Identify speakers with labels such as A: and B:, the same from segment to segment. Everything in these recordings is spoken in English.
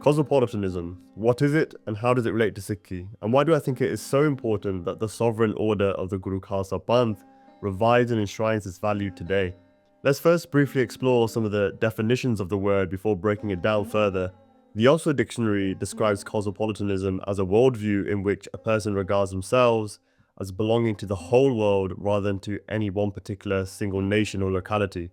A: Cosmopolitanism. What is it and how does it relate to Sikhi? And why do I think it is so important that the sovereign order of the Guru Khalsa Panth revives and enshrines its value today? Let's first briefly explore some of the definitions of the word before breaking it down further. The Oxford Dictionary describes cosmopolitanism as a worldview in which a person regards themselves as belonging to the whole world rather than to any one particular single nation or locality.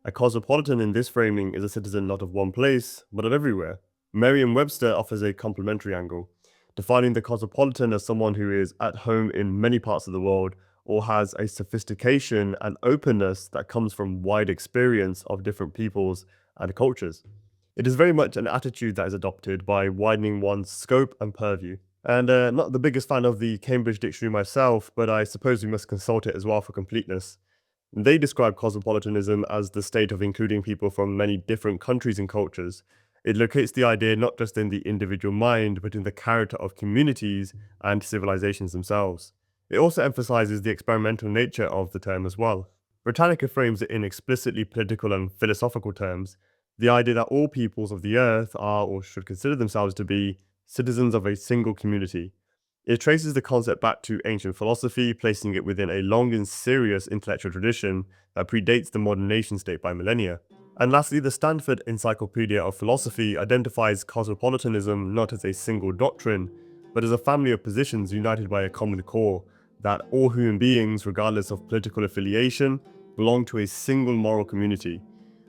A: A cosmopolitan in this framing is a citizen not of one place, but of everywhere. Merriam-Webster offers a complementary angle, defining the cosmopolitan as someone who is at home in many parts of the world or has a sophistication and openness that comes from wide experience of different peoples and cultures. It is very much an attitude that is adopted by widening one's scope and purview. And not the biggest fan of the Cambridge Dictionary myself, but I suppose we must consult it as well for completeness. They describe cosmopolitanism as the state of including people from many different countries and cultures. It locates the idea not just in the individual mind, but in the character of communities and civilizations themselves. It also emphasizes the experimental nature of the term as well. Britannica frames it in explicitly political and philosophical terms, the idea that all peoples of the earth are, or should consider themselves to be, citizens of a single community. It traces the concept back to ancient philosophy, placing it within a long and serious intellectual tradition that predates the modern nation state by millennia. And lastly, the Stanford Encyclopedia of Philosophy identifies cosmopolitanism not as a single doctrine, but as a family of positions united by a common core, that all human beings, regardless of political affiliation, belong to a single moral community.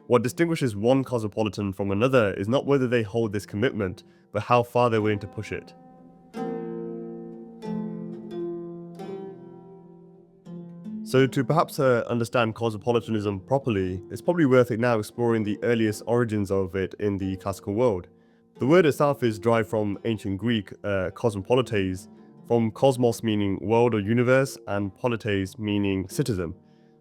A: What distinguishes one cosmopolitan from another is not whether they hold this commitment, but how far they're willing to push it. So to perhaps understand cosmopolitanism properly, it's probably worth it now exploring the earliest origins of it in the classical world. The word itself is derived from ancient Greek cosmopolites, from cosmos meaning world or universe, and polites meaning citizen,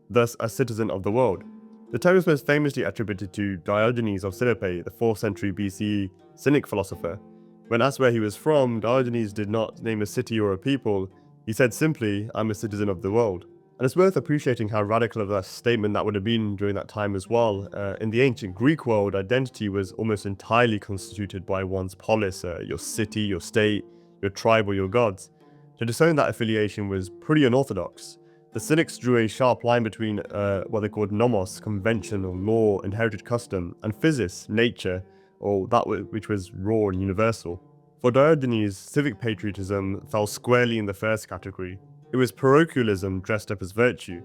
A: thus a citizen of the world. The term is most famously attributed to Diogenes of Sinope, the 4th century BCE Cynic philosopher. When asked where he was from, Diogenes did not name a city or a people. He said simply, "I'm a citizen of the world." And it's worth appreciating how radical of a statement that would have been during that time as well. In the ancient Greek world, identity was almost entirely constituted by one's polis, your city, your state, your tribe, or your gods. To disown that affiliation was pretty unorthodox. The Cynics drew a sharp line between what they called nomos, convention or law, inherited custom, and physis, nature, or that which was raw and universal. For Diogenes, civic patriotism fell squarely in the first category. It was parochialism dressed up as virtue.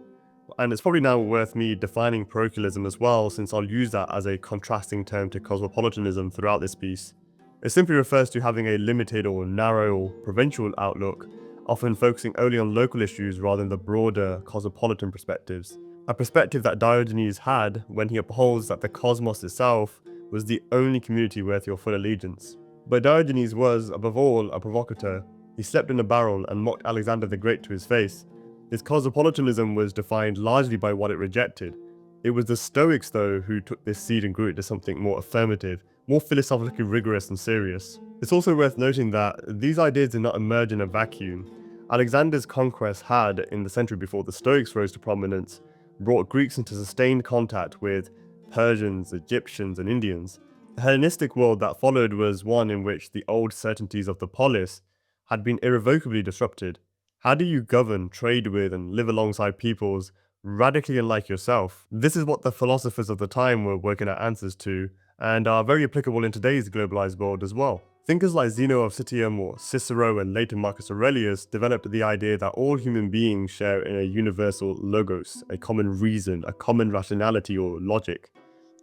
A: And it's probably now worth me defining parochialism as well, since I'll use that as a contrasting term to cosmopolitanism throughout this piece. It simply refers to having a limited or narrow or provincial outlook, often focusing only on local issues rather than the broader cosmopolitan perspectives. A perspective that Diogenes had when he upholds that the cosmos itself was the only community worth your full allegiance. But Diogenes was, above all, a provocateur. He slept in a barrel and mocked Alexander the Great to his face. His cosmopolitanism was defined largely by what it rejected. It was the Stoics, though, who took this seed and grew it to something more affirmative, more philosophically rigorous and serious. It's also worth noting that these ideas did not emerge in a vacuum. Alexander's conquest had, in the century before the Stoics rose to prominence, brought Greeks into sustained contact with Persians, Egyptians, and Indians. The Hellenistic world that followed was one in which the old certainties of the polis had been irrevocably disrupted. How do you govern, trade with, and live alongside peoples radically unlike yourself? This is what the philosophers of the time were working out answers to, and are very applicable in today's globalized world as well. Thinkers like Zeno of Citium or Cicero and later Marcus Aurelius developed the idea that all human beings share in a universal logos, a common reason, a common rationality or logic,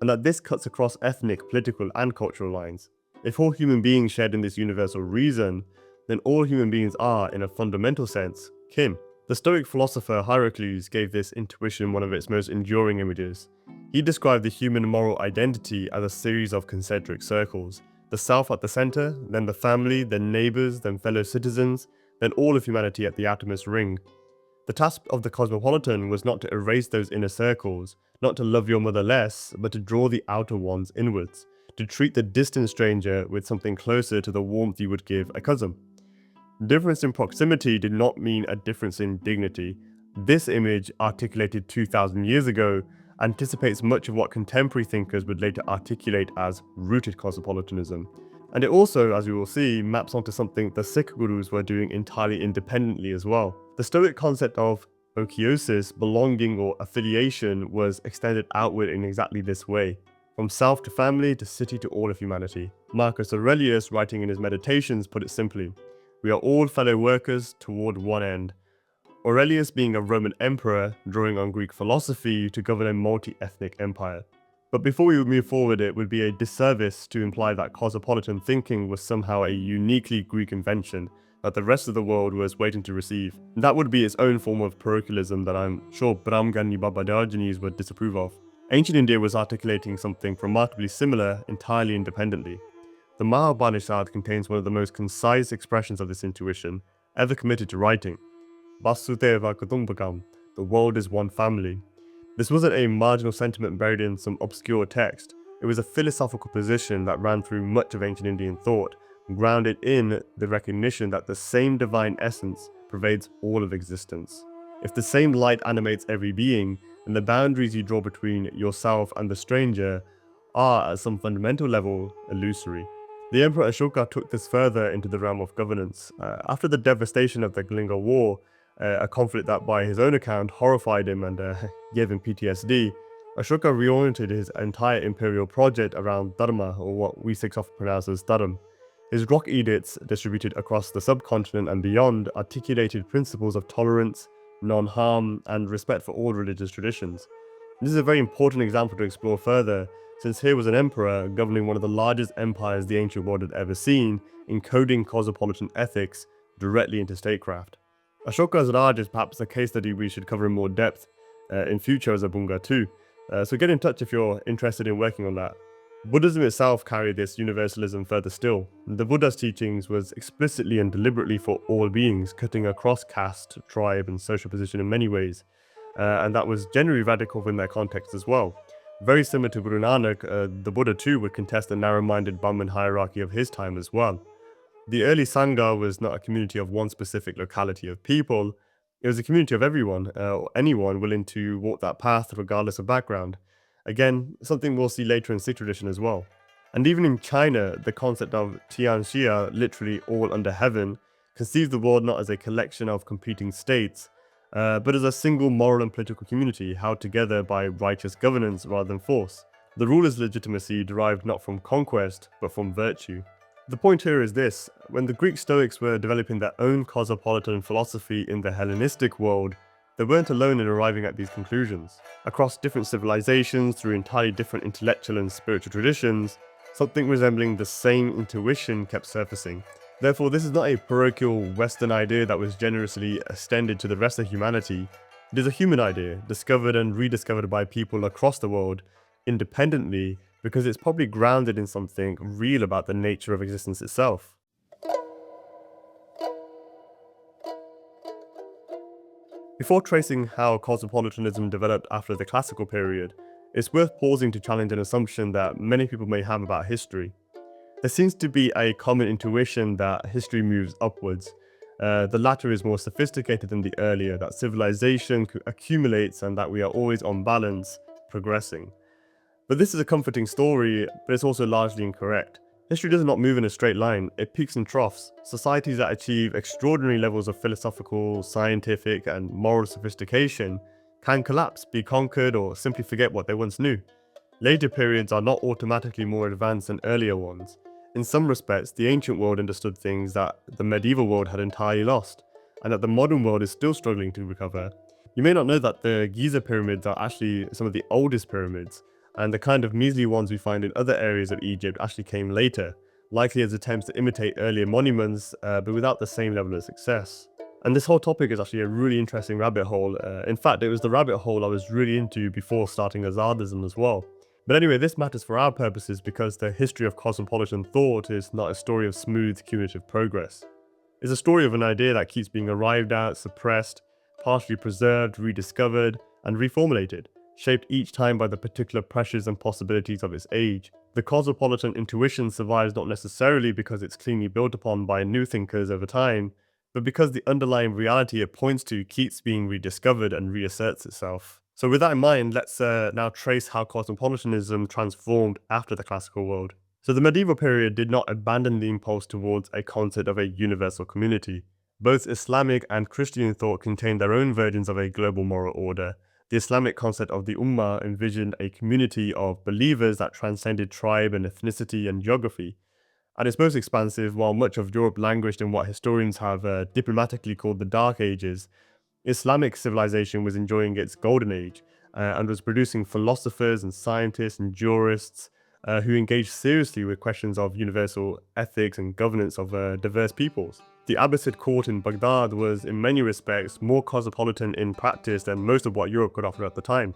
A: and that this cuts across ethnic, political, and cultural lines. If all human beings shared in this universal reason, then all human beings are, in a fundamental sense, kin. The Stoic philosopher Heracles gave this intuition one of its most enduring images. He described the human moral identity as a series of concentric circles, the self at the center, then the family, then neighbors, then fellow citizens, then all of humanity at the outermost ring. The task of the cosmopolitan was not to erase those inner circles, not to love your mother less, but to draw the outer ones inwards, to treat the distant stranger with something closer to the warmth you would give a cousin. Difference in proximity did not mean a difference in dignity. This image, articulated 2,000 years ago, anticipates much of what contemporary thinkers would later articulate as rooted cosmopolitanism. And it also, as we will see, maps onto something the Sikh gurus were doing entirely independently as well. The Stoic concept of okiosis, belonging or affiliation, was extended outward in exactly this way, from self to family to city to all of humanity. Marcus Aurelius, writing in his Meditations, put it simply: we are all fellow workers toward one end. Aurelius being a Roman emperor, drawing on Greek philosophy to govern a multi-ethnic empire. But before we move forward, it would be a disservice to imply that cosmopolitan thinking was somehow a uniquely Greek invention that the rest of the world was waiting to receive. That would be its own form of parochialism that I'm sure Brahmgani Babadajanis would disapprove of. Ancient India was articulating something remarkably similar entirely independently. The Mahabharata contains one of the most concise expressions of this intuition ever committed to writing. Vasudeva Kutumbakam, the world is one family. This wasn't a marginal sentiment buried in some obscure text. It was a philosophical position that ran through much of ancient Indian thought, grounded in the recognition that the same divine essence pervades all of existence. If the same light animates every being, then the boundaries you draw between yourself and the stranger are, at some fundamental level, illusory. The Emperor Ashoka took this further into the realm of governance. After the devastation of the Kalinga War, a conflict that by his own account horrified him and gave him PTSD, Ashoka reoriented his entire imperial project around Dharma, or what we Sikhs often pronounce as Dharam. His rock edicts, distributed across the subcontinent and beyond, articulated principles of tolerance, non-harm, and respect for all religious traditions. This is a very important example to explore further, since here was an emperor governing one of the largest empires the ancient world had ever seen, encoding cosmopolitan ethics directly into statecraft. Ashoka's Raj is perhaps a case study we should cover in more depth in future as a Bunga too, so get in touch if you're interested in working on that. Buddhism itself carried this universalism further still. The Buddha's teachings was explicitly and deliberately for all beings, cutting across caste, tribe, and social position in many ways, and that was generally radical in their context as well. Very similar to Guru Nanak, the Buddha too would contest the narrow-minded Brahmin hierarchy of his time as well. The early Sangha was not a community of one specific locality of people, it was a community of everyone, or anyone willing to walk that path regardless of background. Again, something we'll see later in Sikh tradition as well. And even in China, the concept of Tianxia, literally all under heaven, conceives the world not as a collection of competing states, but as a single moral and political community held together by righteous governance rather than force. The ruler's legitimacy derived not from conquest, but from virtue. The point here is this: when the Greek Stoics were developing their own cosmopolitan philosophy in the Hellenistic world, they weren't alone in arriving at these conclusions. Across different civilizations, through entirely different intellectual and spiritual traditions, something resembling the same intuition kept surfacing. Therefore, this is not a parochial Western idea that was generously extended to the rest of humanity. It is a human idea, discovered and rediscovered by people across the world, independently, because it's probably grounded in something real about the nature of existence itself. Before tracing how cosmopolitanism developed after the classical period, it's worth pausing to challenge an assumption that many people may have about history. There seems to be a common intuition that history moves upwards. The latter is more sophisticated than the earlier, that civilization accumulates and that we are always on balance, progressing. But this is a comforting story, but it's also largely incorrect. History does not move in a straight line, it peaks and troughs. Societies that achieve extraordinary levels of philosophical, scientific, and moral sophistication can collapse, be conquered, or simply forget what they once knew. Later periods are not automatically more advanced than earlier ones. In some respects, the ancient world understood things that the medieval world had entirely lost, and that the modern world is still struggling to recover. You may not know that the Giza pyramids are actually some of the oldest pyramids, and the kind of measly ones we find in other areas of Egypt actually came later, likely as attempts to imitate earlier monuments, but without the same level of success. And this whole topic is actually a really interesting rabbit hole. In fact, it was the rabbit hole I was really into before starting Azaadism as well. But anyway, this matters for our purposes because the history of cosmopolitan thought is not a story of smooth, cumulative progress. It's a story of an idea that keeps being arrived at, suppressed, partially preserved, rediscovered, and reformulated, shaped each time by the particular pressures and possibilities of its age. The cosmopolitan intuition survives not necessarily because it's cleanly built upon by new thinkers over time, but because the underlying reality it points to keeps being rediscovered and reasserts itself. So with that in mind, let's now trace how cosmopolitanism transformed after the classical world. So the medieval period did not abandon the impulse towards a concept of a universal community. Both Islamic and Christian thought contained their own versions of a global moral order. The Islamic concept of the Ummah envisioned a community of believers that transcended tribe and ethnicity and geography. At its most expansive, while much of Europe languished in what historians have diplomatically called the Dark Ages, Islamic civilization was enjoying its golden age and was producing philosophers and scientists and jurists who engaged seriously with questions of universal ethics and governance of diverse peoples. The Abbasid court in Baghdad was, in many respects, more cosmopolitan in practice than most of what Europe could offer at the time.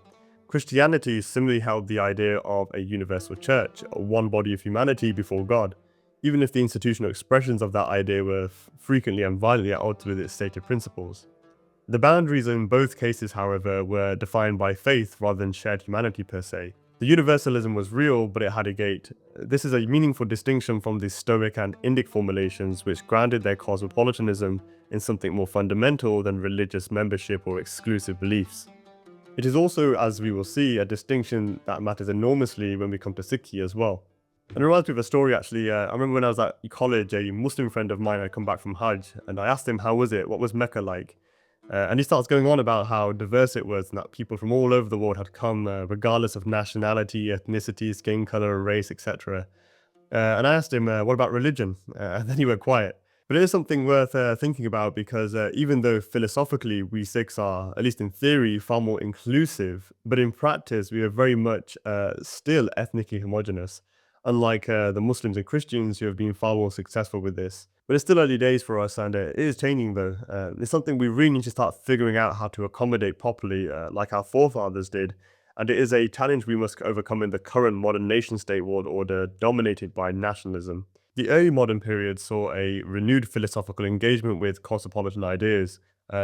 A: Christianity similarly held the idea of a universal church, one body of humanity before God, even if the institutional expressions of that idea were frequently and violently at odds with its stated principles. The boundaries in both cases, however, were defined by faith rather than shared humanity per se. The universalism was real, but it had a gate. This is a meaningful distinction from the Stoic and Indic formulations, which grounded their cosmopolitanism in something more fundamental than religious membership or exclusive beliefs. It is also, as we will see, a distinction that matters enormously when we come to Sikhi as well. And it reminds me of a story actually. I remember when I was at college, a Muslim friend of mine had come back from Hajj, and I asked him, how was it? What was Mecca like? And he starts going on about how diverse it was and that people from all over the world had come, regardless of nationality, ethnicity, skin color, race, etc. And I asked him, what about religion? And then he went quiet. But it is something worth thinking about because even though philosophically we Sikhs are, at least in theory, far more inclusive, but in practice we are very much still ethnically homogenous, unlike the Muslims and Christians who have been far more successful with this. But it's still early days for us, and it is changing though. It's something we really need to start figuring out how to accommodate properly, like our forefathers did. And it is a challenge we must overcome in the current modern nation-state world order dominated by nationalism. The early modern period saw a renewed philosophical engagement with cosmopolitan ideas,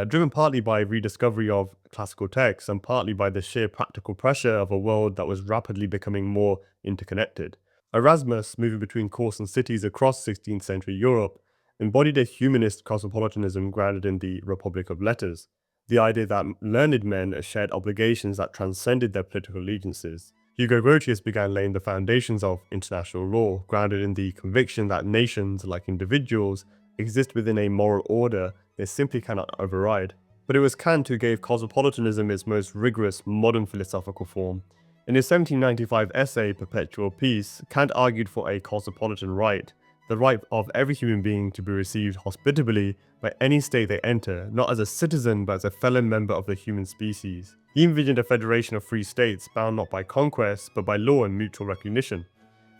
A: driven partly by rediscovery of classical texts and partly by the sheer practical pressure of a world that was rapidly becoming more interconnected. Erasmus, moving between courts and cities across 16th century Europe, embodied a humanist cosmopolitanism grounded in the Republic of Letters, the idea that learned men shared obligations that transcended their political allegiances. Hugo Grotius began laying the foundations of international law, grounded in the conviction that nations, like individuals, exist within a moral order they simply cannot override. But it was Kant who gave cosmopolitanism its most rigorous modern philosophical form. In his 1795 essay, Perpetual Peace, Kant argued for a cosmopolitan right, the right of every human being to be received hospitably by any state they enter, not as a citizen but as a fellow member of the human species. He envisioned a federation of free states bound not by conquest but by law and mutual recognition.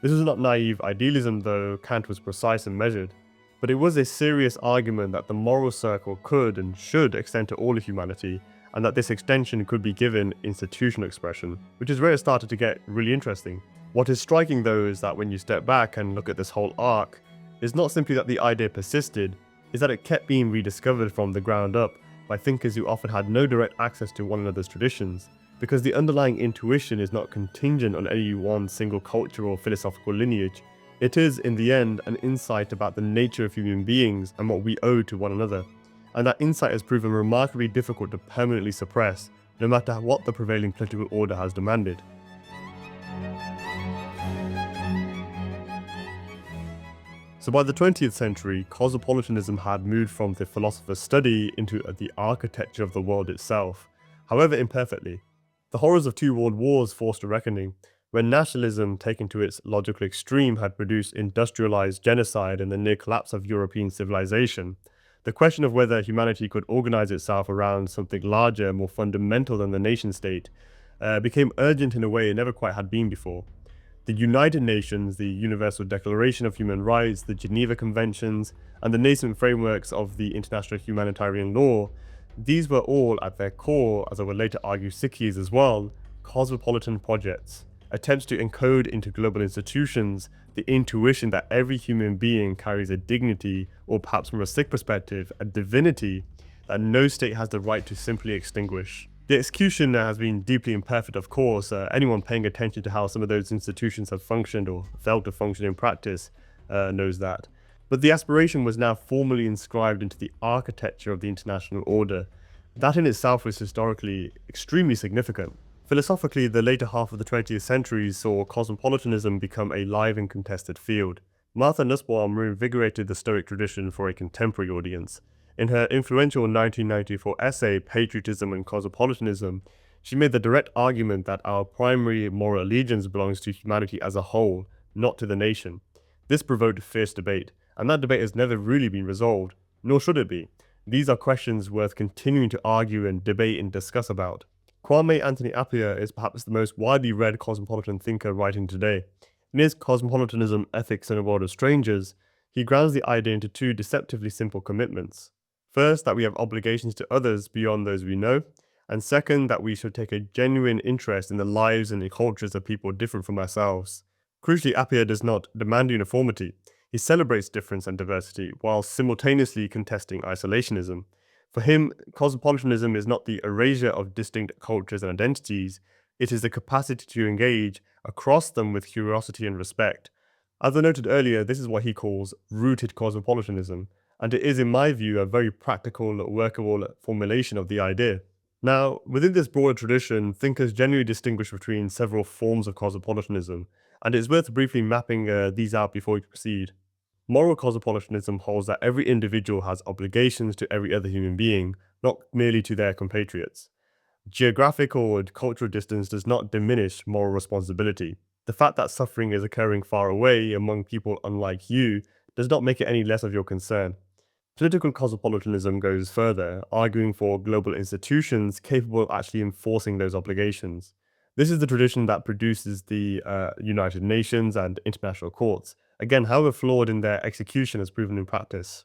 A: This was not naive idealism though, Kant was precise and measured, but it was a serious argument that the moral circle could and should extend to all of humanity, and that this extension could be given institutional expression, which is where it started to get really interesting. What is striking though is that when you step back and look at this whole arc, it's not simply that the idea persisted, it's that it kept being rediscovered from the ground up by thinkers who often had no direct access to one another's traditions, because the underlying intuition is not contingent on any one single cultural or philosophical lineage. It is, in the end, an insight about the nature of human beings and what we owe to one another. And that insight has proven remarkably difficult to permanently suppress, no matter what the prevailing political order has demanded. So by the 20th century, cosmopolitanism had moved from the philosopher's study into the architecture of the world itself, however imperfectly. The horrors of two world wars forced a reckoning, when nationalism, taken to its logical extreme, had produced industrialized genocide and the near collapse of European civilization. The question of whether humanity could organize itself around something larger, more fundamental than the nation-state, became urgent in a way it never quite had been before. The United Nations, the Universal Declaration of Human Rights, the Geneva Conventions, and the nascent frameworks of the international humanitarian law, these were all, at their core, as I would later argue Sikhis as well, cosmopolitan projects, attempts to encode into global institutions the intuition that every human being carries a dignity, or perhaps from a Sikh perspective, a divinity, that no state has the right to simply extinguish. The execution has been deeply imperfect, of course. Anyone paying attention to how some of those institutions have functioned or failed to function in practice knows that. But the aspiration was now formally inscribed into the architecture of the international order. That in itself was historically extremely significant. Philosophically, the later half of the 20th century saw cosmopolitanism become a live and contested field. Martha Nussbaum reinvigorated the Stoic tradition for a contemporary audience. In her influential 1994 essay, Patriotism and Cosmopolitanism, she made the direct argument that our primary moral allegiance belongs to humanity as a whole, not to the nation. This provoked fierce debate, and that debate has never really been resolved, nor should it be. These are questions worth continuing to argue and debate and discuss about. Kwame Anthony Appiah is perhaps the most widely read cosmopolitan thinker writing today. In his Cosmopolitanism, Ethics in a World of Strangers, he grounds the idea into two deceptively simple commitments. First, that we have obligations to others beyond those we know, and second, that we should take a genuine interest in the lives and the cultures of people different from ourselves. Crucially, Appiah does not demand uniformity. He celebrates difference and diversity, while simultaneously contesting isolationism. For him, cosmopolitanism is not the erasure of distinct cultures and identities, it is the capacity to engage across them with curiosity and respect. As I noted earlier, this is what he calls rooted cosmopolitanism, and it is, in my view, a very practical, workable formulation of the idea. Now, within this broader tradition, thinkers generally distinguish between several forms of cosmopolitanism, and it's worth briefly mapping these out before we proceed. Moral cosmopolitanism holds that every individual has obligations to every other human being, not merely to their compatriots. Geographical or cultural distance does not diminish moral responsibility. The fact that suffering is occurring far away among people unlike you does not make it any less of your concern. Political cosmopolitanism goes further, arguing for global institutions capable of actually enforcing those obligations. This is the tradition that produces the United Nations and international courts, again, however flawed in their execution as proven in practice.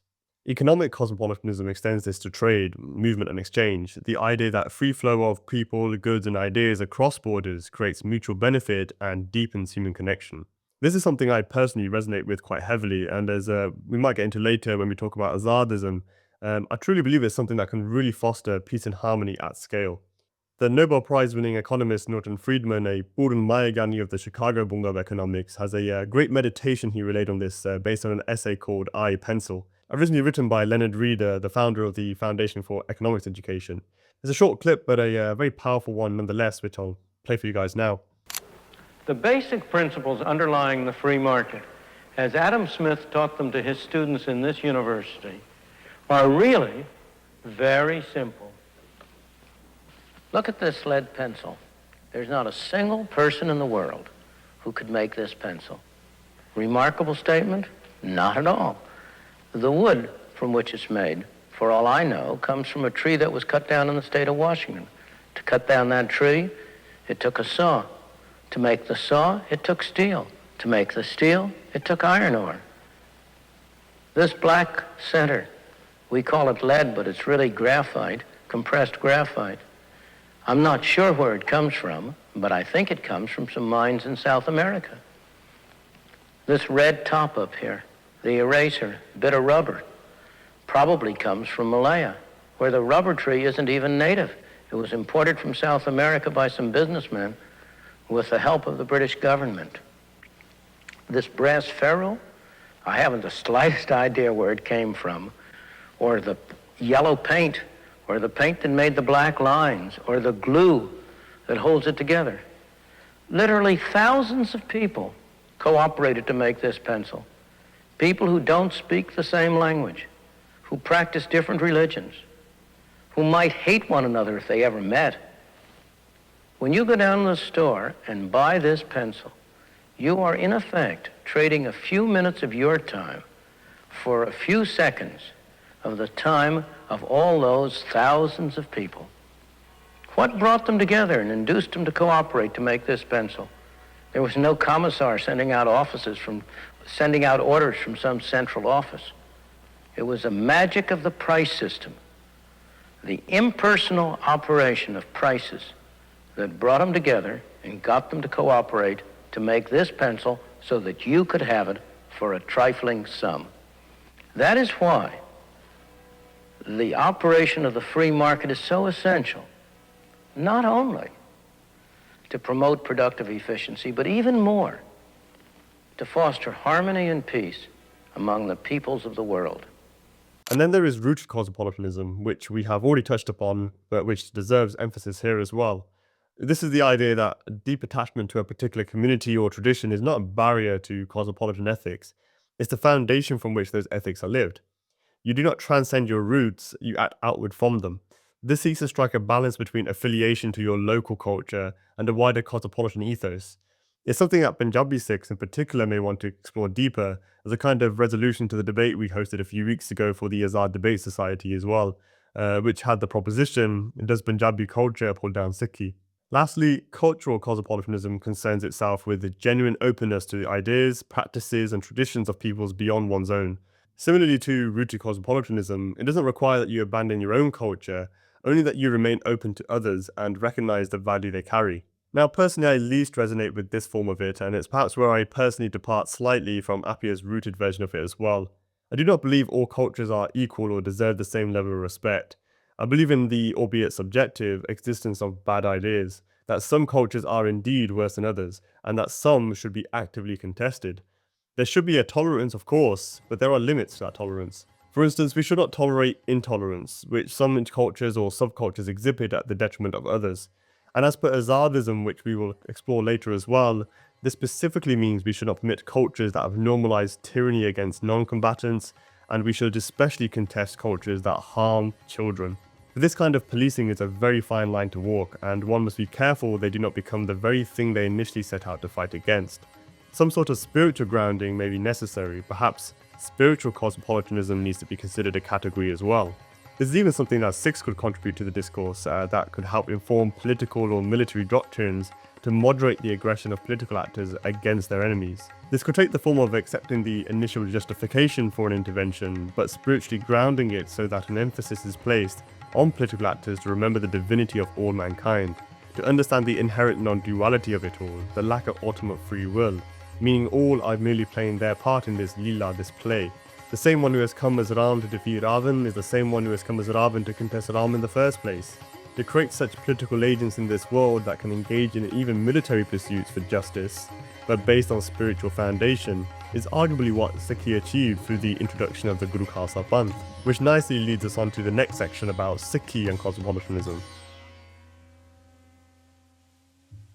A: Economic cosmopolitanism extends this to trade, movement, and exchange. The idea that free flow of people, goods, and ideas across borders creates mutual benefit and deepens human connection. This is something I personally resonate with quite heavily, and as we might get into later when we talk about Azaadism, I truly believe it's something that can really foster peace and harmony at scale. The Nobel Prize-winning economist Norton Friedman, a Burun Mayagani of the Chicago Bunga of economics, has a great meditation he relayed on this based on an essay called I, Pencil, originally written by Leonard Reeder, the founder of the Foundation for Economics Education. It's a short clip, but a very powerful one nonetheless, which I'll play for you guys now.
B: The basic principles underlying the free market, as Adam Smith taught them to his students in this university, are really very simple. Look at this lead pencil. There's not a single person in the world who could make this pencil. Remarkable statement? Not at all. The wood from which it's made, for all I know, comes from a tree that was cut down in the state of Washington. To cut down that tree, it took a saw. To make the saw, it took steel. To make the steel, it took iron ore. This black center, we call it lead, but it's really graphite, compressed graphite. I'm not sure where it comes from, but I think it comes from some mines in South America. This red top up here, the eraser, bit of rubber, probably comes from Malaya, where the rubber tree isn't even native. It was imported from South America by some businessmen with the help of the British government. This brass ferrule, I haven't the slightest idea where it came from, or the yellow paint, or the paint that made the black lines, or the glue that holds it together. Literally thousands of people cooperated to make this pencil. People who don't speak the same language, who practice different religions, who might hate one another if they ever met. When you go down to the store and buy this pencil, you are in effect trading a few minutes of your time for a few seconds of the time of all those thousands of people. What brought them together and induced them to cooperate to make this pencil? There was no commissar sending out orders from some central office. It was the magic of the price system, the impersonal operation of prices that brought them together and got them to cooperate to make this pencil so that you could have it for a trifling sum. That is why the operation of the free market is so essential, not only to promote productive efficiency, but even more, to foster harmony and peace among the peoples of the world.
A: And then there is rooted cosmopolitanism, which we have already touched upon, but which deserves emphasis here as well. This is the idea that a deep attachment to a particular community or tradition is not a barrier to cosmopolitan ethics, it's the foundation from which those ethics are lived. You do not transcend your roots, you act outward from them. This seeks to strike a balance between affiliation to your local culture and a wider cosmopolitan ethos. It's something that Punjabi Sikhs in particular may want to explore deeper as a kind of resolution to the debate we hosted a few weeks ago for the Azaadi Debate Society as well, which had the proposition, does Punjabi culture pull down Sikhi? Lastly, cultural cosmopolitanism concerns itself with the genuine openness to the ideas, practices, and traditions of peoples beyond one's own. Similarly to rooted cosmopolitanism, it doesn't require that you abandon your own culture, only that you remain open to others and recognize the value they carry. Now, personally, I least resonate with this form of it, and it's perhaps where I personally depart slightly from Appiah's rooted version of it as well. I do not believe all cultures are equal or deserve the same level of respect. I believe in the, albeit subjective, existence of bad ideas, that some cultures are indeed worse than others, and that some should be actively contested. There should be a tolerance, of course, but there are limits to that tolerance. For instance, we should not tolerate intolerance, which some cultures or subcultures exhibit at the detriment of others. And as per Azaadism, which we will explore later as well, this specifically means we should not permit cultures that have normalized tyranny against non-combatants, and we should especially contest cultures that harm children. But this kind of policing is a very fine line to walk, and one must be careful they do not become the very thing they initially set out to fight against. Some sort of spiritual grounding may be necessary, perhaps spiritual cosmopolitanism needs to be considered a category as well. This is even something that Sikhs could contribute to the discourse that could help inform political or military doctrines to moderate the aggression of political actors against their enemies. This could take the form of accepting the initial justification for an intervention, but spiritually grounding it so that an emphasis is placed on political actors to remember the divinity of all mankind, to understand the inherent non-duality of it all, the lack of ultimate free will, meaning all are merely playing their part in this lila, this play. The same one who has come as Ram to defeat Ravan is the same one who has come as Ravan to contest Ram in the first place. To create such political agents in this world that can engage in even military pursuits for justice, but based on spiritual foundation, is arguably what Sikhi achieved through the introduction of the Guru Khalsa Panth, which nicely leads us on to the next section about Sikhi and cosmopolitanism.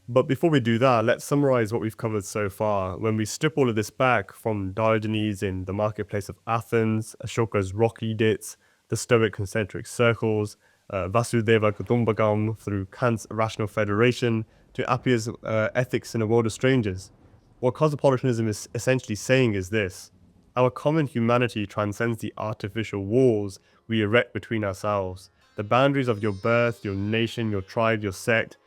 A: But before we do that, let's summarize what we've covered so far. When we strip all of this back from Diogenes in the marketplace of Athens, Ashoka's rock edicts, the Stoic concentric circles, Vasudeva Kutumbakam through Kant's rational federation, to Appiah's ethics in a world of strangers. What cosmopolitanism is essentially saying is this: our common humanity transcends the artificial walls we erect between ourselves. The boundaries of your birth, your nation, your tribe, your sect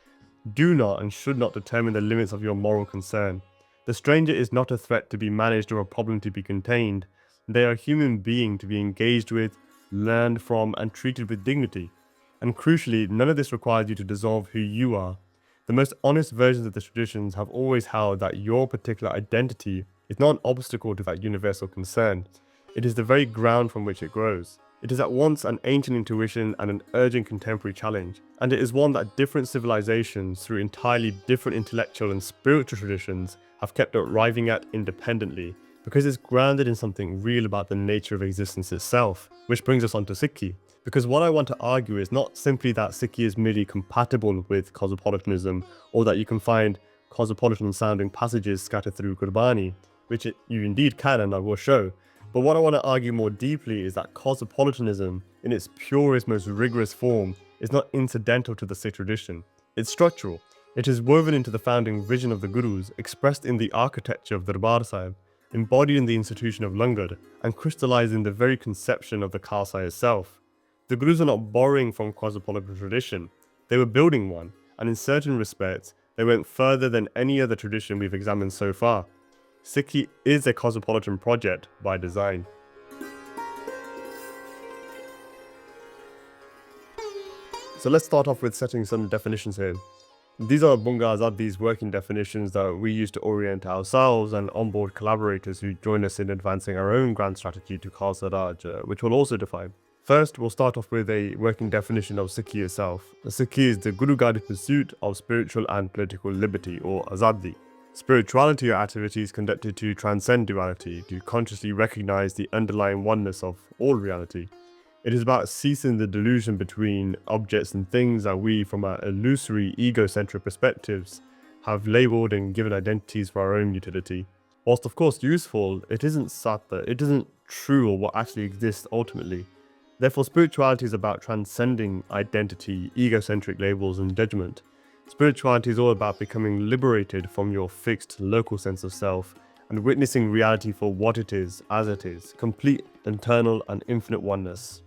A: do not and should not determine the limits of your moral concern. The stranger is not a threat to be managed or a problem to be contained. They are a human being to be engaged with, learned from, and treated with dignity. And crucially, none of this requires you to dissolve who you are. The most honest versions of the traditions have always held that your particular identity is not an obstacle to that universal concern. It is the very ground from which it grows. It is at once an ancient intuition and an urgent contemporary challenge, and it is one that different civilizations, through entirely different intellectual and spiritual traditions, have kept arriving at independently, because it's grounded in something real about the nature of existence itself. Which brings us on to Sikhi, because what I want to argue is not simply that Sikhi is merely compatible with cosmopolitanism, or that you can find cosmopolitan-sounding passages scattered through Gurbani, which you indeed can, and I will show. But what I want to argue more deeply is that cosmopolitanism, in its purest, most rigorous form, is not incidental to the Sikh tradition. It's structural. It is woven into the founding vision of the Gurus, expressed in the architecture of Darbar Sahib, embodied in the institution of Langar, and crystallized in the very conception of the Khalsa itself. The Gurus are not borrowing from cosmopolitan tradition. They were building one, and in certain respects, they went further than any other tradition we've examined so far. Sikhi is a cosmopolitan project by design. So let's start off with setting some definitions here. These are Bunga Azaadi's working definitions that we use to orient ourselves and onboard collaborators who join us in advancing our own grand strategy to Khalsa Raaj, which we'll also define. First, we'll start off with a working definition of Sikhi itself. Sikhi is the Guru-guided pursuit of spiritual and political liberty, or Azaadi. Spirituality are activities conducted to transcend duality, to consciously recognize the underlying oneness of all reality. It is about ceasing the delusion between objects and things that we, from our illusory, egocentric perspectives, have labelled and given identities for our own utility. Whilst of course useful, it isn't sattva, it isn't true or what actually exists ultimately. Therefore, spirituality is about transcending identity, egocentric labels and judgment. Spirituality is all about becoming liberated from your fixed local sense of self and witnessing reality for what it is, as it is, complete, eternal and infinite oneness.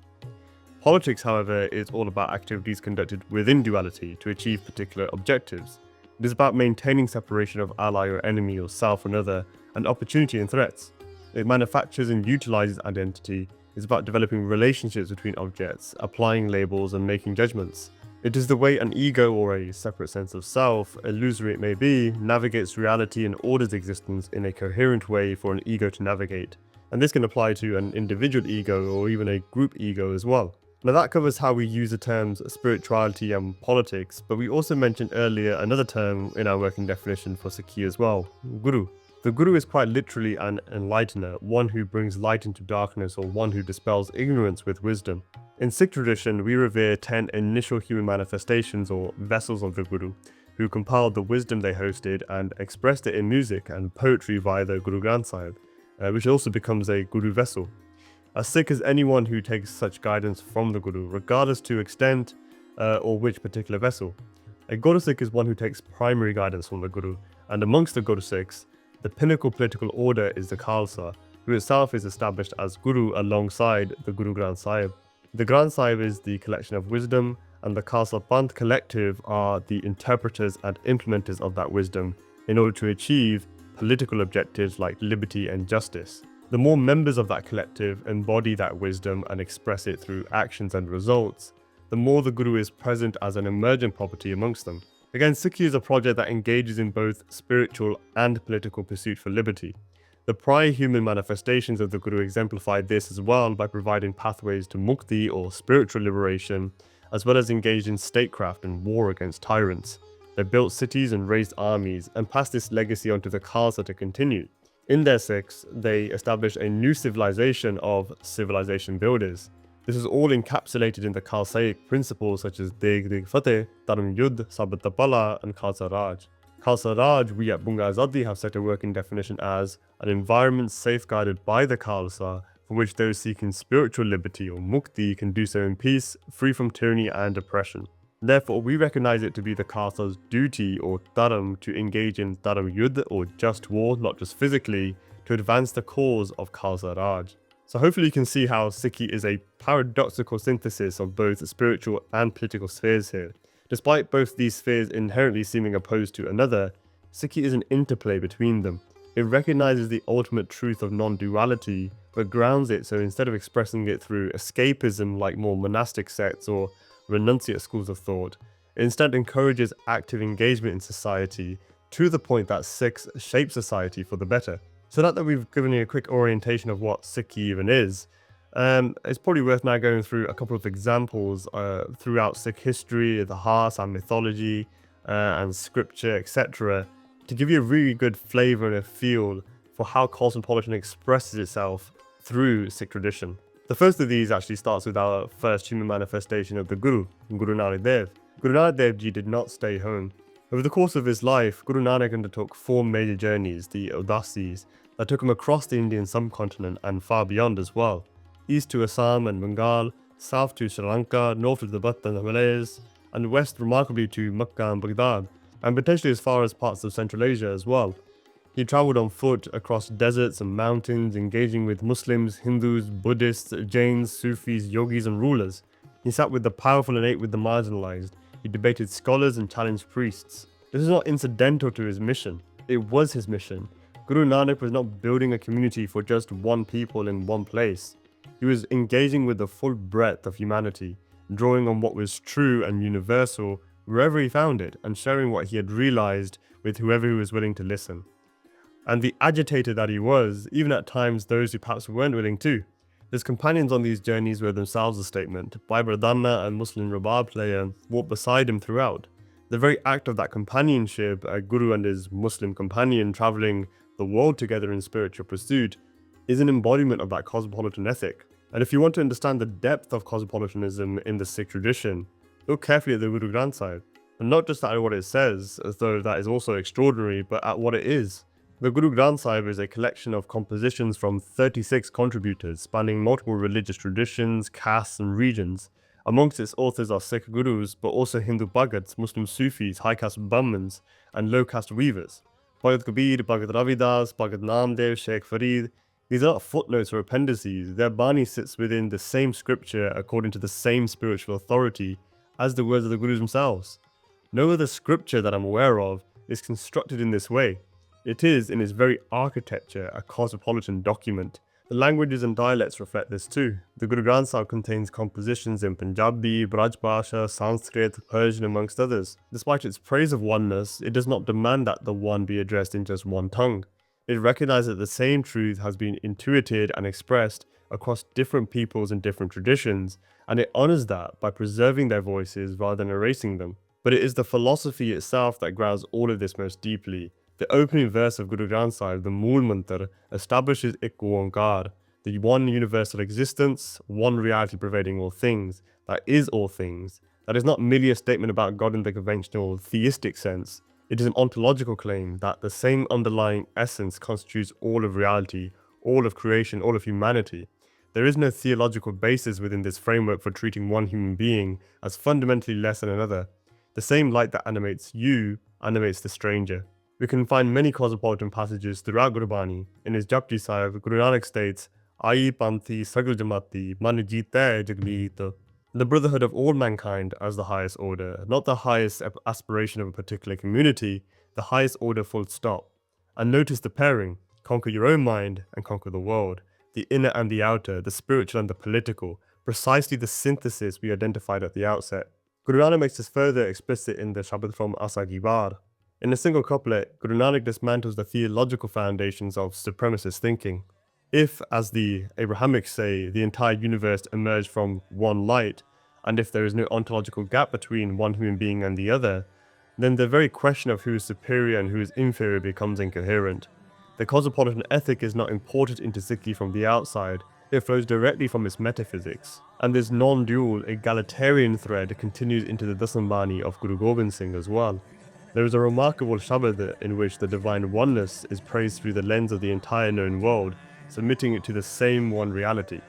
A: Politics, however, is all about activities conducted within duality to achieve particular objectives. It is about maintaining separation of ally or enemy or self or another, and opportunity and threats. It manufactures and utilizes identity. It's about developing relationships between objects, applying labels and making judgments. It is the way an ego or a separate sense of self, illusory it may be, navigates reality and orders existence in a coherent way for an ego to navigate. And this can apply to an individual ego or even a group ego as well. Now that covers how we use the terms spirituality and politics, but we also mentioned earlier another term in our working definition for Sikhi as well, Guru. The Guru is quite literally an enlightener, one who brings light into darkness or one who dispels ignorance with wisdom. In Sikh tradition, we revere 10 initial human manifestations or vessels of the Guru, who compiled the wisdom they hosted and expressed it in music and poetry via the Guru Granth Sahib, which also becomes a Guru vessel. A Sikh is anyone who takes such guidance from the Guru, regardless to extent or which particular vessel. A Guru Sikh is one who takes primary guidance from the Guru, and amongst the Guru Sikhs, the pinnacle political order is the Khalsa, who itself is established as Guru alongside the Guru Granth Sahib. The Granth Sahib is the collection of wisdom, and the Khalsa Panth collective are the interpreters and implementers of that wisdom in order to achieve political objectives like liberty and justice. The more members of that collective embody that wisdom and express it through actions and results, the more the Guru is present as an emergent property amongst them. Again, Sikhi is a project that engages in both spiritual and political pursuit for liberty. The prior human manifestations of the Guru exemplified this as well by providing pathways to mukti or spiritual liberation, as well as engaged in statecraft and war against tyrants. They built cities and raised armies and passed this legacy onto the Khalsa to continue. In their Sikhs, they established a new civilization of civilization builders. This is all encapsulated in the Khalsaic principles such as Deg Deg Fateh, Dharam Yudh, Sabat Tapala, and Khalsa Raaj. Khalsa Raaj, we at Bunga Azaadi have set a working definition as an environment safeguarded by the Khalsa, from which those seeking spiritual liberty or mukti can do so in peace, free from tyranny and oppression. Therefore, we recognize it to be the Khalsa's duty or dharam to engage in dharam yudh or just war, not just physically, to advance the cause of Khalsa Raaj. So hopefully you can see how Sikhi is a paradoxical synthesis of both spiritual and political spheres here. Despite both these spheres inherently seeming opposed to another, Sikhi is an interplay between them. It recognizes the ultimate truth of non-duality, but grounds it so instead of expressing it through escapism like more monastic sects or renunciate schools of thought, it instead encourages active engagement in society to the point that Sikhs shape society for the better. So now that we've given you a quick orientation of what Sikhi even is, it's probably worth now going through a couple of examples throughout Sikh history, the Ihas and mythology and scripture, etc., to give you a really good flavour and a feel for how cosmopolitanism expresses itself through Sikh tradition. The first of these actually starts with our first human manifestation of the Guru, Guru Nanak Dev. Guru Nanak Dev Ji did not stay home. Over the course of his life, Guru Nanak undertook 4 major journeys, the Udasis, that took him across the Indian subcontinent and far beyond as well. East to Assam and Bengal, south to Sri Lanka, north to the Tibet and the Himalayas, and west remarkably to Mecca and Baghdad, and potentially as far as parts of Central Asia as well. He travelled on foot across deserts and mountains, engaging with Muslims, Hindus, Buddhists, Jains, Sufis, yogis and rulers. He sat with the powerful and ate with the marginalized. He debated scholars and challenged priests. This is not incidental to his mission. It was his mission. Guru Nanak was not building a community for just one people in one place. He was engaging with the full breadth of humanity, drawing on what was true and universal wherever he found it, and sharing what he had realized with whoever he was willing to listen. And the agitator that he was, even at times those who perhaps weren't willing to. His companions on these journeys were themselves a statement. Baibar Dhanna, a Muslim Rabab player, walked beside him throughout. The very act of that companionship, a Guru and his Muslim companion travelling the world together in spiritual pursuit, is an embodiment of that cosmopolitan ethic. And if you want to understand the depth of cosmopolitanism in the Sikh tradition, look carefully at the Guru Granth Sahib, and not just at what it says, as though that is also extraordinary, but at what it is. The Guru Granth Sahib is a collection of compositions from 36 contributors spanning multiple religious traditions, castes and regions. Amongst its authors are Sikh gurus, but also Hindu Bhagats, Muslim Sufis, high caste Brahmins, and low caste weavers. Bhagat Kabir, Bhagat Ravidas, Bhagat Namdev, Sheikh Farid. These are not footnotes or appendices. Their Bani sits within the same scripture according to the same spiritual authority as the words of the Gurus themselves. No other scripture that I'm aware of is constructed in this way. It is, in its very architecture, a cosmopolitan document. The languages and dialects reflect this too. The Guru Granth Sahib contains compositions in Punjabi, Braj Sanskrit, Persian amongst others. Despite its praise of oneness, it does not demand that the one be addressed in just one tongue. It recognizes that the same truth has been intuited and expressed across different peoples and different traditions, and it honors that by preserving their voices rather than erasing them. But it is the philosophy itself that grounds all of this most deeply. The opening verse of Guru Granth Sahib, the Mool Mantar, establishes Ik Oankar, the one universal existence, one reality pervading all things, that is all things. That is not merely a statement about God in the conventional theistic sense. It is an ontological claim that the same underlying essence constitutes all of reality, all of creation, all of humanity. There is no theological basis within this framework for treating one human being as fundamentally less than another. The same light that animates you animates the stranger. We can find many cosmopolitan passages throughout Gurbani. In his Japji Sahib, Guru Nanak states, Ai Panthi Sagal Jamati Man Jeeta Jagmeet. The brotherhood of all mankind as the highest order, not the highest aspiration of a particular community, the highest order full stop. And notice the pairing, conquer your own mind and conquer the world, the inner and the outer, the spiritual and the political, precisely the synthesis we identified at the outset. Guru Nanak makes this further explicit in the Shabad from Azaadi Bar. In a single couplet, Guru Nanak dismantles the theological foundations of supremacist thinking. If, as the Abrahamics say, the entire universe emerged from one light, and if there is no ontological gap between one human being and the other, then the very question of who is superior and who is inferior becomes incoherent. The cosmopolitan ethic is not imported into Sikhi from the outside, it flows directly from its metaphysics. And this non-dual, egalitarian thread continues into the Dasambani of Guru Gobind Singh as well. There is a remarkable Shabad in which the divine oneness is praised through the lens of the entire known world, submitting it to the same one reality.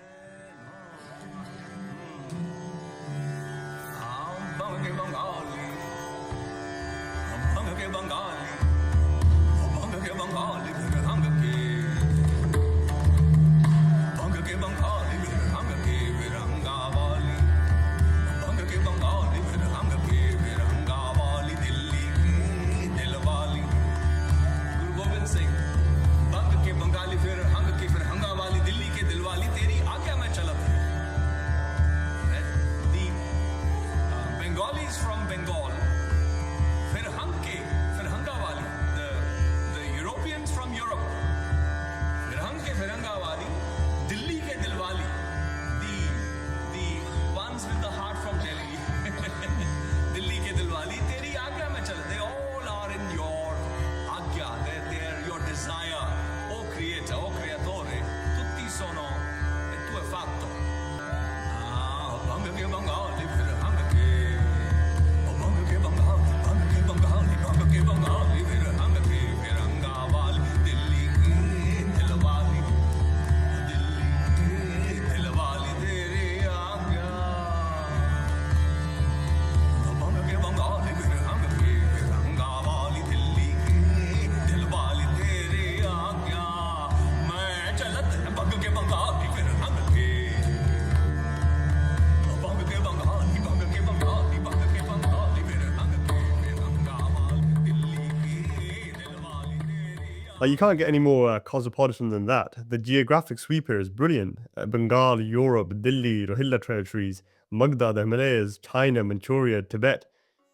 A: Like, you can't get any more cosmopolitan than that. The geographic sweep here is brilliant. Bengal, Europe, Delhi, Rohilla territories, Magda, the Himalayas, China, Manchuria, Tibet.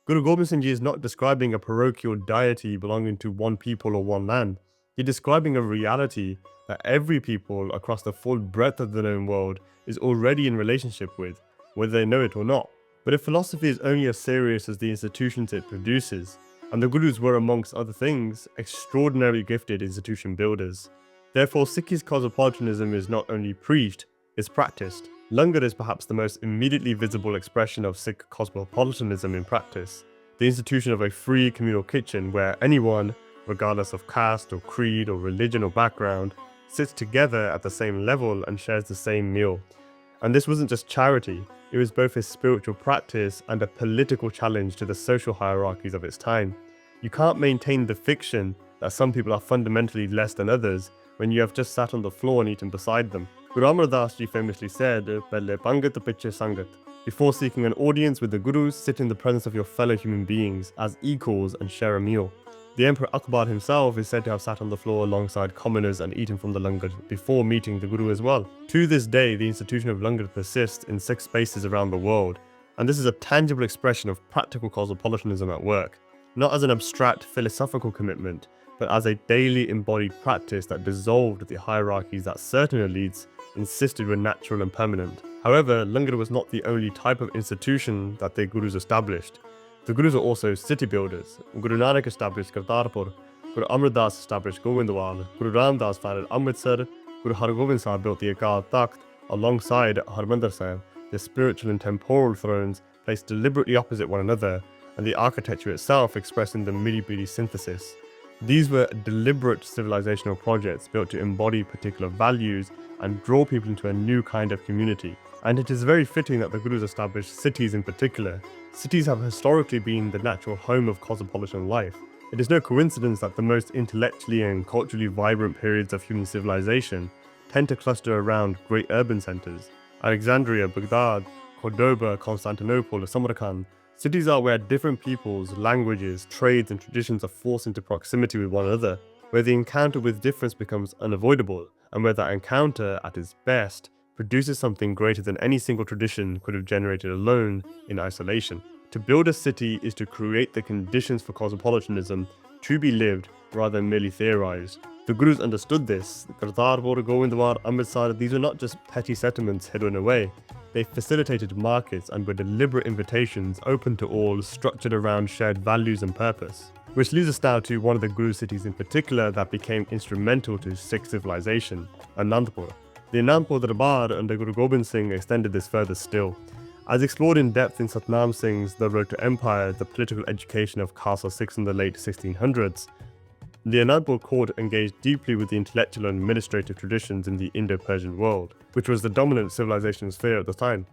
A: Guru Gobind Singh Ji is not describing a parochial deity belonging to one people or one land. He's describing a reality that every people across the full breadth of the known world is already in relationship with, whether they know it or not. But if philosophy is only as serious as the institutions it produces, and the Gurus were, amongst other things, extraordinarily gifted institution builders. Therefore, Sikhi cosmopolitanism is not only preached, is practiced. Langar is perhaps the most immediately visible expression of Sikh cosmopolitanism in practice, the institution of a free communal kitchen where anyone, regardless of caste or creed or religion or background, sits together at the same level and shares the same meal. And this wasn't just charity, it was both a spiritual practice and a political challenge to the social hierarchies of its time. You can't maintain the fiction that some people are fundamentally less than others when you have just sat on the floor and eaten beside them. Guru Amar Das Ji famously said, "Pehle pangat piche sangat." Before seeking an audience with the Gurus, sit in the presence of your fellow human beings as equals and share a meal. The Emperor Akbar himself is said to have sat on the floor alongside commoners and eaten from the langar before meeting the Guru as well. To this day, the institution of langar persists in Sikh spaces around the world, and this is a tangible expression of practical cosmopolitanism at work, not as an abstract philosophical commitment, but as a daily embodied practice that dissolved the hierarchies that certain elites insisted were natural and permanent. However, langar was not the only type of institution that the Gurus established. The Gurus are also city builders. Guru Nanak established Kartarpur, Guru Amar Das established Govindwal, Guru Ram Das founded Amritsar, Guru Hargobind Sahib built the Akal Takht alongside Harmandir Sahib. The spiritual and temporal thrones placed deliberately opposite one another, and the architecture itself expressing the midi-bidi synthesis. These were deliberate civilizational projects built to embody particular values and draw people into a new kind of community. And it is very fitting that the Gurus established cities in particular. Cities have historically been the natural home of cosmopolitan life. It is no coincidence that the most intellectually and culturally vibrant periods of human civilization tend to cluster around great urban centers. Alexandria, Baghdad, Cordoba, Constantinople, or Samarkand. Cities are where different peoples, languages, trades, and traditions are forced into proximity with one another, where the encounter with difference becomes unavoidable, and where that encounter, at its best, produces something greater than any single tradition could have generated alone in isolation. To build a city is to create the conditions for cosmopolitanism to be lived rather than merely theorized. The Gurus understood this. Kartarpur, Govindwar, Amritsar, these were not just petty settlements hidden away. They facilitated markets and were deliberate invitations open to all, structured around shared values and purpose. Which leads us now to one of the Guru cities in particular that became instrumental to Sikh civilization, Anandpur. The Anandpur Darbar under Guru Gobind Singh extended this further still. As explored in depth in Satnam Singh's The Road to Empire, the political education of Khalsa Sikhs in the late 1600s, the Anandpur court engaged deeply with the intellectual and administrative traditions in the Indo-Persian world, which was the dominant civilizational sphere at the time.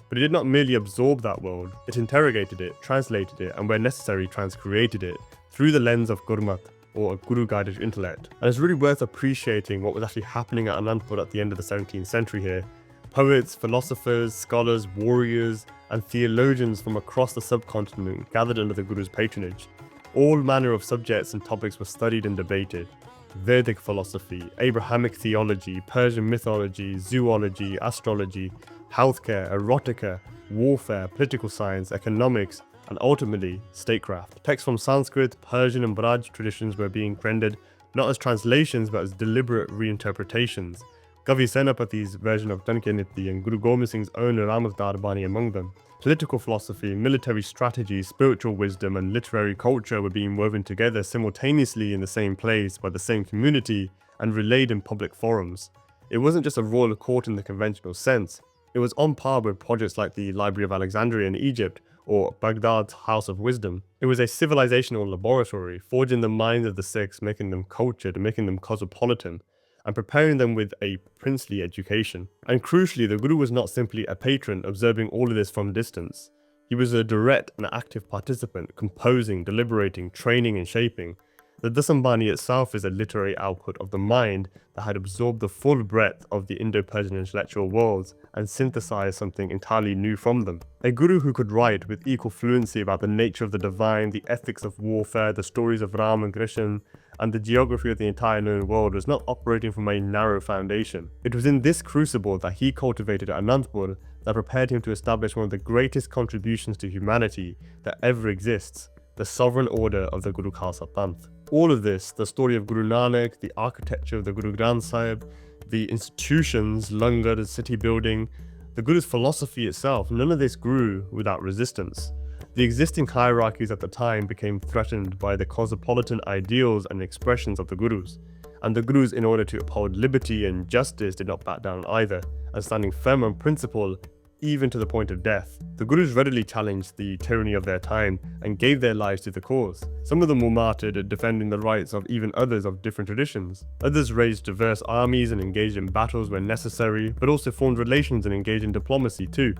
A: But it did not merely absorb that world, it interrogated it, translated it, and where necessary transcreated it through the lens of Gurmat, or a Guru-guided intellect. And it's really worth appreciating what was actually happening at Anandpur at the end of the 17th century here. Poets, philosophers, scholars, warriors, and theologians from across the subcontinent gathered under the Guru's patronage. All manner of subjects and topics were studied and debated. Vedic philosophy, Abrahamic theology, Persian mythology, zoology, astrology, healthcare, erotica, warfare, political science, economics, and ultimately, statecraft. Texts from Sanskrit, Persian, and Braj traditions were being rendered not as translations but as deliberate reinterpretations. Kavi Senapati's version of Tankaniti and Guru Gobind Singh's own Ramasdar Bani among them. Political philosophy, military strategy, spiritual wisdom, and literary culture were being woven together simultaneously in the same place by the same community and relayed in public forums. It wasn't just a royal court in the conventional sense. It was on par with projects like the Library of Alexandria in Egypt or Baghdad's House of Wisdom. It was a civilizational laboratory, forging the minds of the Sikhs, making them cultured, making them cosmopolitan, and preparing them with a princely education. And crucially, the Guru was not simply a patron observing all of this from distance. He was a direct and active participant, composing, deliberating, training, and shaping. The Dasambani itself is a literary output of the mind that had absorbed the full breadth of the Indo-Persian intellectual worlds and synthesized something entirely new from them. A guru who could write with equal fluency about the nature of the divine, the ethics of warfare, the stories of Ram and Krishna, and the geography of the entire known world was not operating from a narrow foundation. It was in this crucible that he cultivated at Anandpur that prepared him to establish one of the greatest contributions to humanity that ever exists, the sovereign order of the Guru Khalsa Panth. All of this, the story of Guru Nanak, the architecture of the Guru Granth Sahib, the institutions, langar, the city building, the Guru's philosophy itself, none of this grew without resistance. The existing hierarchies at the time became threatened by the cosmopolitan ideals and expressions of the Gurus. and the Gurus, in order to uphold liberty and justice, did not back down either, and standing firm on principle, even to the point of death. The Gurus readily challenged the tyranny of their time and gave their lives to the cause. Some of them were martyred, defending the rights of even others of different traditions. Others raised diverse armies and engaged in battles when necessary, but also formed relations and engaged in diplomacy too.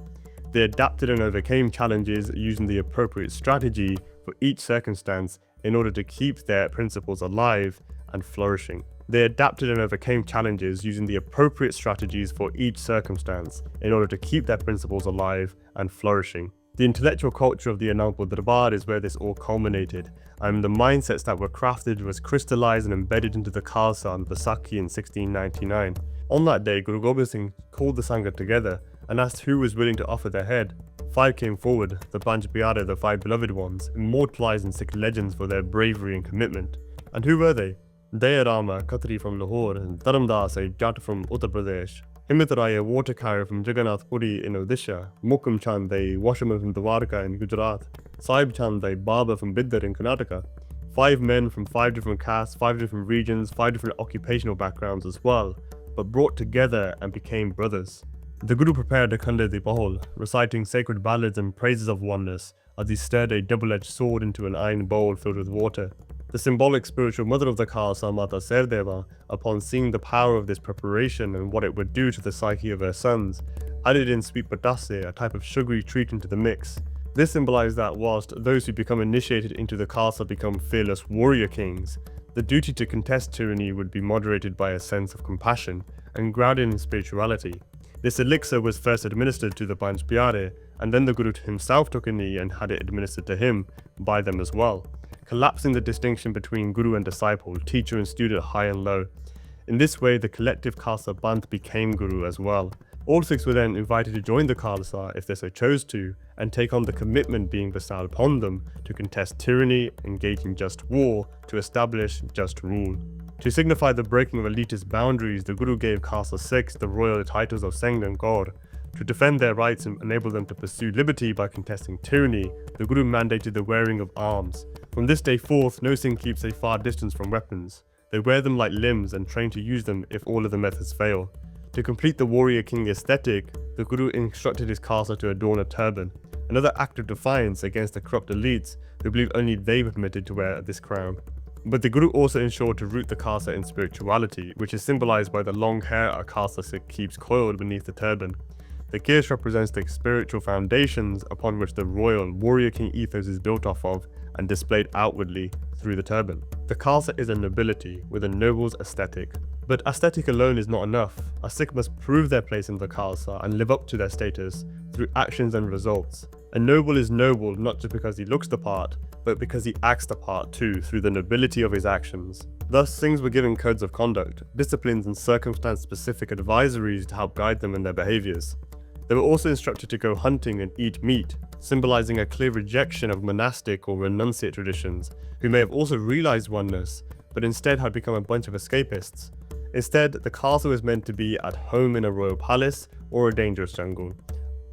A: They adapted and overcame challenges using the appropriate strategy for each circumstance in order to keep their principles alive and flourishing. They adapted and overcame challenges using the appropriate strategies for each circumstance in order to keep their principles alive and flourishing. The intellectual culture of the Anandpur Darbar is where this all culminated, and the mindsets that were crafted was crystallized and embedded into the Khalsa on Baisakhi in 1699. On that day, Guru Gobind Singh called the Sangha together and asked who was willing to offer their head. 5 came forward, the Panch Pyare, the 5 beloved ones, immortalized in Sikh legends for their bravery and commitment. And who were they? Daya Rama, Khatri from Lahore, and Dharamdas, a Jat from Uttar Pradesh, Himmat Rai, a water carrier from Jagannath Puri in Odisha, Mukum Chand, a washerman from Dwarka in Gujarat, Sahib Chand, a barber from Bidar in Karnataka. 5 men from 5 different castes, 5 different regions, 5 different occupational backgrounds as well, but brought together and became brothers. The Guru prepared a Khande di Bahol, reciting sacred ballads and praises of oneness, as he stirred a double-edged sword into an iron bowl filled with water. The symbolic spiritual mother of the Khalsa, Mata Serdeva, upon seeing the power of this preparation and what it would do to the psyche of her sons, added in sweet patasse, a type of sugary treat, into the mix. This symbolized that whilst those who become initiated into the Khalsa become fearless warrior kings, the duty to contest tyranny would be moderated by a sense of compassion and grounded in spirituality. This elixir was first administered to the Panch Pyare, and then the Guru himself took a knee and had it administered to him by them as well, collapsing the distinction between Guru and disciple, teacher and student, high and low. In this way, the collective Khalsa Panth became Guru as well. All Sikhs were then invited to join the Khalsa if they so chose to, and take on the commitment being bestowed upon them to contest tyranny, engage in just war, to establish just rule. To signify the breaking of elitist boundaries, the Guru gave Khalsa Sikhs the royal titles of Singh and Gaur. To defend their rights and enable them to pursue liberty by contesting tyranny, the Guru mandated the wearing of arms. From this day forth, no Singh keeps a far distance from weapons. They wear them like limbs and train to use them if all other methods fail. To complete the warrior king aesthetic, the Guru instructed his Khalsa to adorn a turban, another act of defiance against the corrupt elites who believed only they were permitted to wear this crown. But the Guru also ensured to root the Khalsa in spirituality, which is symbolized by the long hair a Khalsa Sikh keeps coiled beneath the turban. The kesh represents the spiritual foundations upon which the royal warrior king ethos is built off of and displayed outwardly through the turban. The Khalsa is a nobility with a noble's aesthetic. But aesthetic alone is not enough. A Sikh must prove their place in the Khalsa and live up to their status through actions and results. A noble is noble not just because he looks the part, but because he acts the part too through the nobility of his actions. Thus, Singhs were given codes of conduct, disciplines and circumstance-specific advisories to help guide them in their behaviours. They were also instructed to go hunting and eat meat, symbolizing a clear rejection of monastic or renunciate traditions, who may have also realized oneness, but instead had become a bunch of escapists. Instead, the Khalsa was meant to be at home in a royal palace or a dangerous jungle.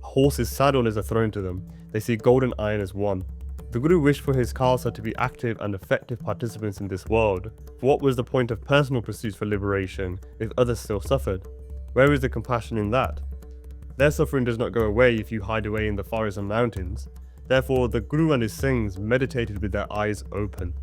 A: A horse's saddle is a throne to them. They see gold and iron as one. The Guru wished for his Khalsa to be active and effective participants in this world. For what was the point of personal pursuits for liberation if others still suffered? Where is the compassion in that? Their suffering does not go away if you hide away in the forests and mountains. Therefore, the Guru and his Singhs meditated with their eyes open.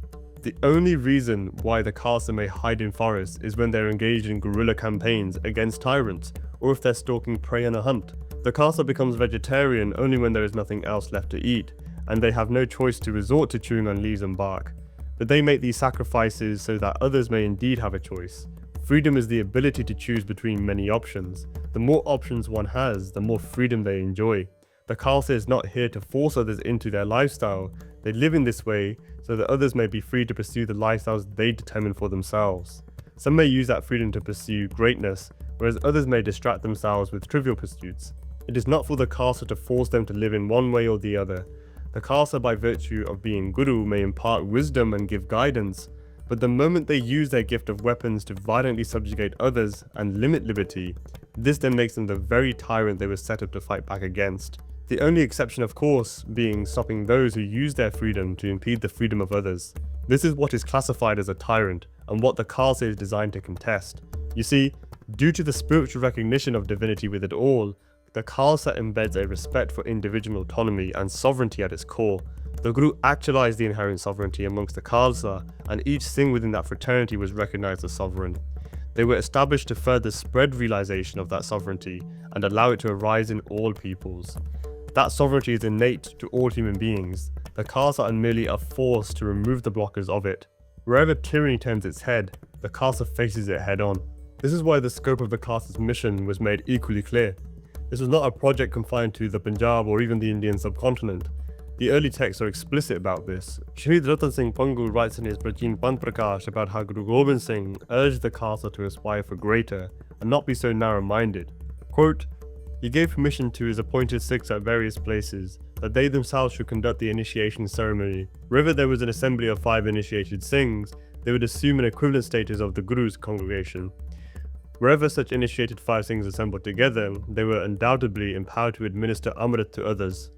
A: The only reason why the Khalsa may hide in forests is when they're engaged in guerrilla campaigns against tyrants, or if they're stalking prey on a hunt. The Khalsa becomes vegetarian only when there is nothing else left to eat, and they have no choice to resort to chewing on leaves and bark. But they make these sacrifices so that others may indeed have a choice. Freedom is the ability to choose between many options. The more options one has, the more freedom they enjoy. The Khalsa is not here to force others into their lifestyle. They live in this way so that others may be free to pursue the lifestyles they determine for themselves. Some may use that freedom to pursue greatness, whereas others may distract themselves with trivial pursuits. It is not for the Khalsa to force them to live in one way or the other. The Khalsa, by virtue of being Guru, may impart wisdom and give guidance, but the moment they use their gift of weapons to violently subjugate others and limit liberty, this then makes them the very tyrant they were set up to fight back against. The only exception, of course, being stopping those who use their freedom to impede the freedom of others. This is what is classified as a tyrant, and what the Khalsa is designed to contest. You see, due to the spiritual recognition of divinity with it all, the Khalsa embeds a respect for individual autonomy and sovereignty at its core. The Guru actualized the inherent sovereignty amongst the Khalsa, and each Singh within that fraternity was recognized as sovereign. They were established to further spread realization of that sovereignty and allow it to arise in all peoples. That sovereignty is innate to all human beings. The Khalsa are merely a force to remove the blockers of it. Wherever tyranny turns its head, the Khalsa faces it head on. This is why the scope of the Khalsa's mission was made equally clear. This was not a project confined to the Punjab or even the Indian subcontinent. The early texts are explicit about this. Shahid Ratan Singh Pangu writes in his Prachin Panth Prakash about how Guru Gobind Singh urged the Khalsa to aspire for greater and not be so narrow-minded. Quote, he gave permission to his appointed Sikhs at various places that they themselves should conduct the initiation ceremony. Wherever there was an assembly of 5 initiated Singhs, they would assume an equivalent status of the Guru's congregation. Wherever such initiated 5 Singhs assembled together, they were undoubtedly empowered to administer Amrit to others.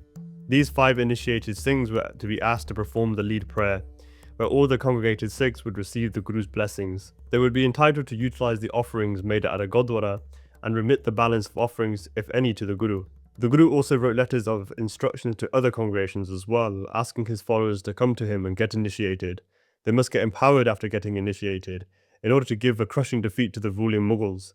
A: These 5 initiated Singhs were to be asked to perform the lead prayer, where all the congregated Sikhs would receive the Guru's blessings. They would be entitled to utilize the offerings made at a Gurdwara and remit the balance of offerings, if any, to the Guru. The Guru also wrote letters of instructions to other congregations as well, asking his followers to come to him and get initiated. They must get empowered after getting initiated, in order to give a crushing defeat to the ruling Mughals.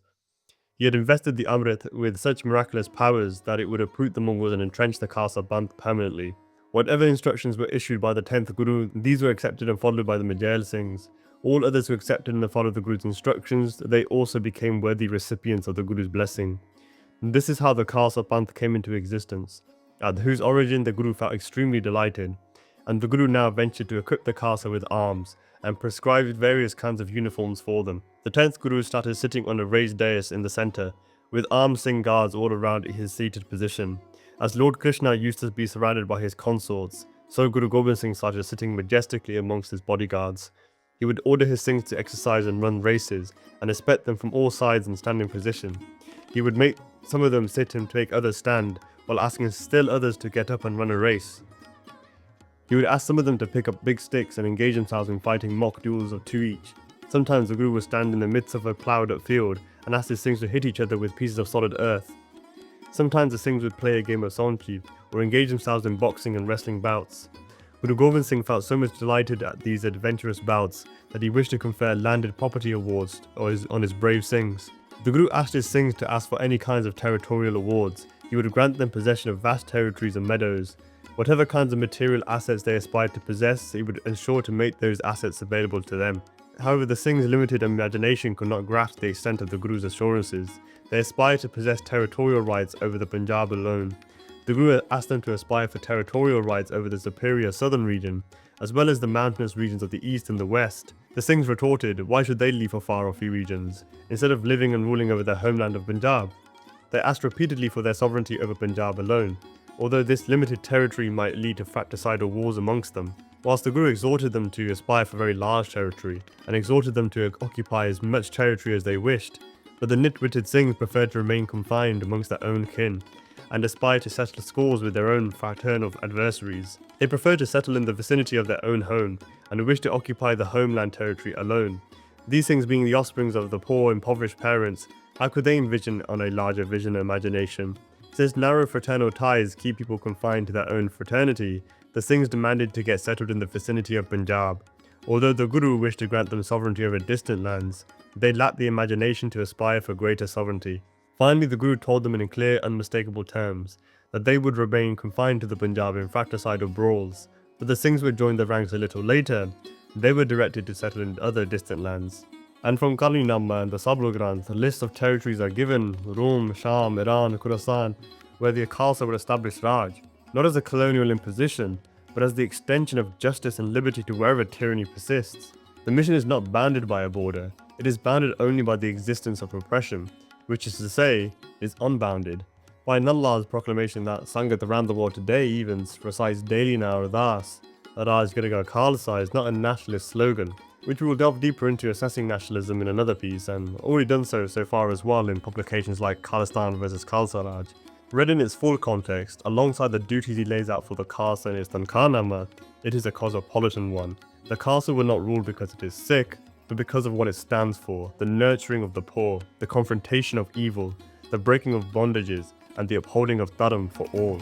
A: He had invested the Amrit with such miraculous powers that it would uproot the Mughals and entrench the Khalsa Panth permanently. Whatever instructions were issued by the 10th Guru, these were accepted and followed by the Majail Singhs. All others who accepted and followed the Guru's instructions, they also became worthy recipients of the Guru's blessing. This is how the Khalsa Panth came into existence, at whose origin the Guru felt extremely delighted, and the Guru now ventured to equip the Khalsa with arms and prescribed various kinds of uniforms for them. The 10th Guru started sitting on a raised dais in the centre, with armed Singh guards all around his seated position. As Lord Krishna used to be surrounded by his consorts, so Guru Gobind Singh started sitting majestically amongst his bodyguards. He would order his Singhs to exercise and run races, and expect them from all sides in standing position. He would make some of them sit and make others stand, while asking still others to get up and run a race. He would ask some of them to pick up big sticks and engage themselves in fighting mock duels of 2 each. Sometimes the Guru would stand in the midst of a ploughed up field and ask his Singhs to hit each other with pieces of solid earth. Sometimes the Singhs would play a game of Sonchi or engage themselves in boxing and wrestling bouts. Guru Gobind Singh felt so much delighted at these adventurous bouts that he wished to confer landed property awards on his brave Singhs. The Guru asked his Singhs to ask for any kinds of territorial awards. He would grant them possession of vast territories and meadows. Whatever kinds of material assets they aspired to possess, he would ensure to make those assets available to them. However, the Singhs' limited imagination could not grasp the extent of the Guru's assurances. They aspired to possess territorial rights over the Punjab alone. The Guru asked them to aspire for territorial rights over the superior southern region, as well as the mountainous regions of the east and the west. The Singhs retorted, why should they leave for far-off regions, instead of living and ruling over their homeland of Punjab? They asked repeatedly for their sovereignty over Punjab alone, although this limited territory might lead to fratricidal wars amongst them. Whilst the Guru exhorted them to aspire for very large territory, and exhorted them to occupy as much territory as they wished, but the nitwitted Singhs preferred to remain confined amongst their own kin, and aspire to settle scores with their own fraternal adversaries. They preferred to settle in the vicinity of their own home, and wished to occupy the homeland territory alone. These things being the offsprings of the poor, impoverished parents, how could they envision on a larger vision or imagination? Since narrow fraternal ties keep people confined to their own fraternity, the Singhs demanded to get settled in the vicinity of Punjab. Although the Guru wished to grant them sovereignty over distant lands, they lacked the imagination to aspire for greater sovereignty. Finally, the Guru told them in clear, unmistakable terms that they would remain confined to the Punjab in fratricidal brawls, but the Singhs would join the ranks a little later. They were directed to settle in other distant lands. And from Kali Nama and the Sablo Granth, a list of territories are given: Rome, Sham, Iran, Khorasan, where the Khalsa would establish Raj, not as a colonial imposition, but as the extension of justice and liberty to wherever tyranny persists. The mission is not bounded by a border, it is bounded only by the existence of oppression, which is to say, is unbounded. By Nullah's proclamation that Sangat around the world today even recites daily in our Ardas, that Raj Garega Khalsa is not a nationalist slogan, which we will delve deeper into assessing nationalism in another piece, and already done so far as well in publications like Khalistan vs Khalsa Raaj. Read in its full context, alongside the duties he lays out for the Khalsa in its Tankanama, it is a cosmopolitan one. The Khalsa will not rule because it is Sikh, but because of what it stands for: the nurturing of the poor, the confrontation of evil, the breaking of bondages, and the upholding of Dharam for all.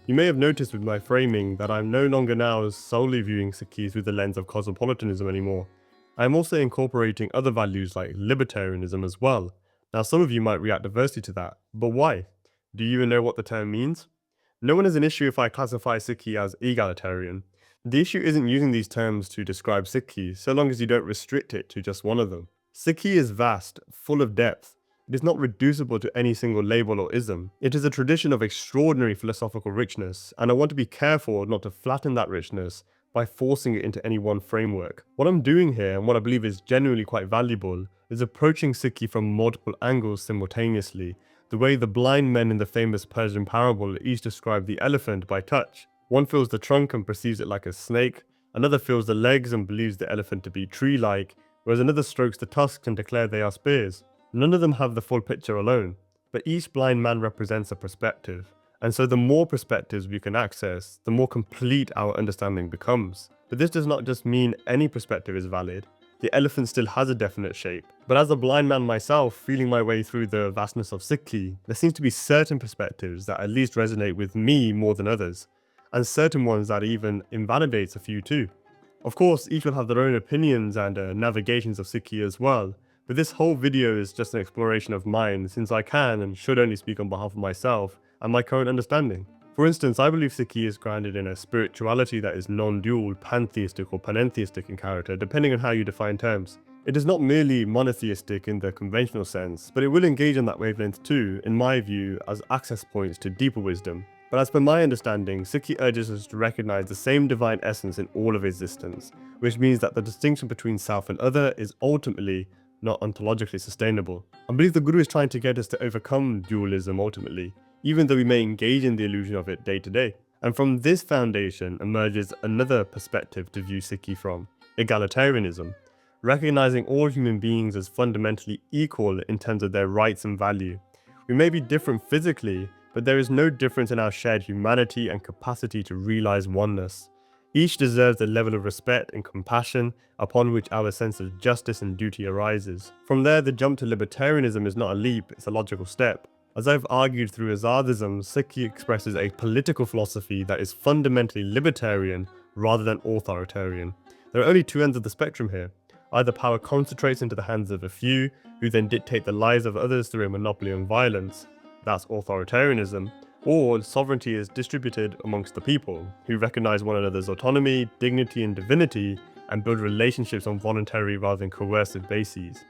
A: You may have noticed with my framing that I'm no longer now solely viewing Sikhs through the lens of cosmopolitanism anymore. I am also incorporating other values like libertarianism as well. Now, some of you might react adversely to that, but why? Do you even know what the term means? No one has an issue if I classify Sikhi as egalitarian. The issue isn't using these terms to describe Sikhi, so long as you don't restrict it to just one of them. Sikhi is vast, full of depth. It is not reducible to any single label or ism. It is a tradition of extraordinary philosophical richness, and I want to be careful not to flatten that richness by forcing it into any one framework. What I'm doing here, and what I believe is genuinely quite valuable, is approaching Sikhi from multiple angles simultaneously, the way the blind men in the famous Persian parable each describe the elephant by touch. One feels the trunk and perceives it like a snake, another feels the legs and believes the elephant to be tree-like, whereas another strokes the tusks and declare they are spears. None of them have the full picture alone, but each blind man represents a perspective, and so the more perspectives we can access, the more complete our understanding becomes. But this does not just mean any perspective is valid. The elephant still has a definite shape, but as a blind man myself, feeling my way through the vastness of Sikhi, there seems to be certain perspectives that at least resonate with me more than others, and certain ones that even invalidates a few too. Of course, each will have their own opinions and navigations of Sikhi as well, but this whole video is just an exploration of mine, since I can and should only speak on behalf of myself and my current understanding. For instance, I believe Sikhi is grounded in a spirituality that is non-dual, pantheistic or panentheistic in character, depending on how you define terms. It is not merely monotheistic in the conventional sense, but it will engage on that wavelength too, in my view, as access points to deeper wisdom. But as per my understanding, Sikhi urges us to recognize the same divine essence in all of existence, which means that the distinction between self and other is ultimately not ontologically sustainable. I believe the Guru is trying to get us to overcome dualism ultimately, even though we may engage in the illusion of it day to day. And from this foundation emerges another perspective to view Sikhi from: egalitarianism, recognizing all human beings as fundamentally equal in terms of their rights and value. We may be different physically, but there is no difference in our shared humanity and capacity to realize oneness. Each deserves a level of respect and compassion upon which our sense of justice and duty arises. From there, the jump to libertarianism is not a leap, it's a logical step. As I've argued through Azaadism, Sikhi expresses a political philosophy that is fundamentally libertarian rather than authoritarian. There are only two ends of the spectrum here. Either power concentrates into the hands of a few, who then dictate the lives of others through a monopoly on violence, that's authoritarianism, or sovereignty is distributed amongst the people, who recognize one another's autonomy, dignity and divinity, and build relationships on voluntary rather than coercive bases.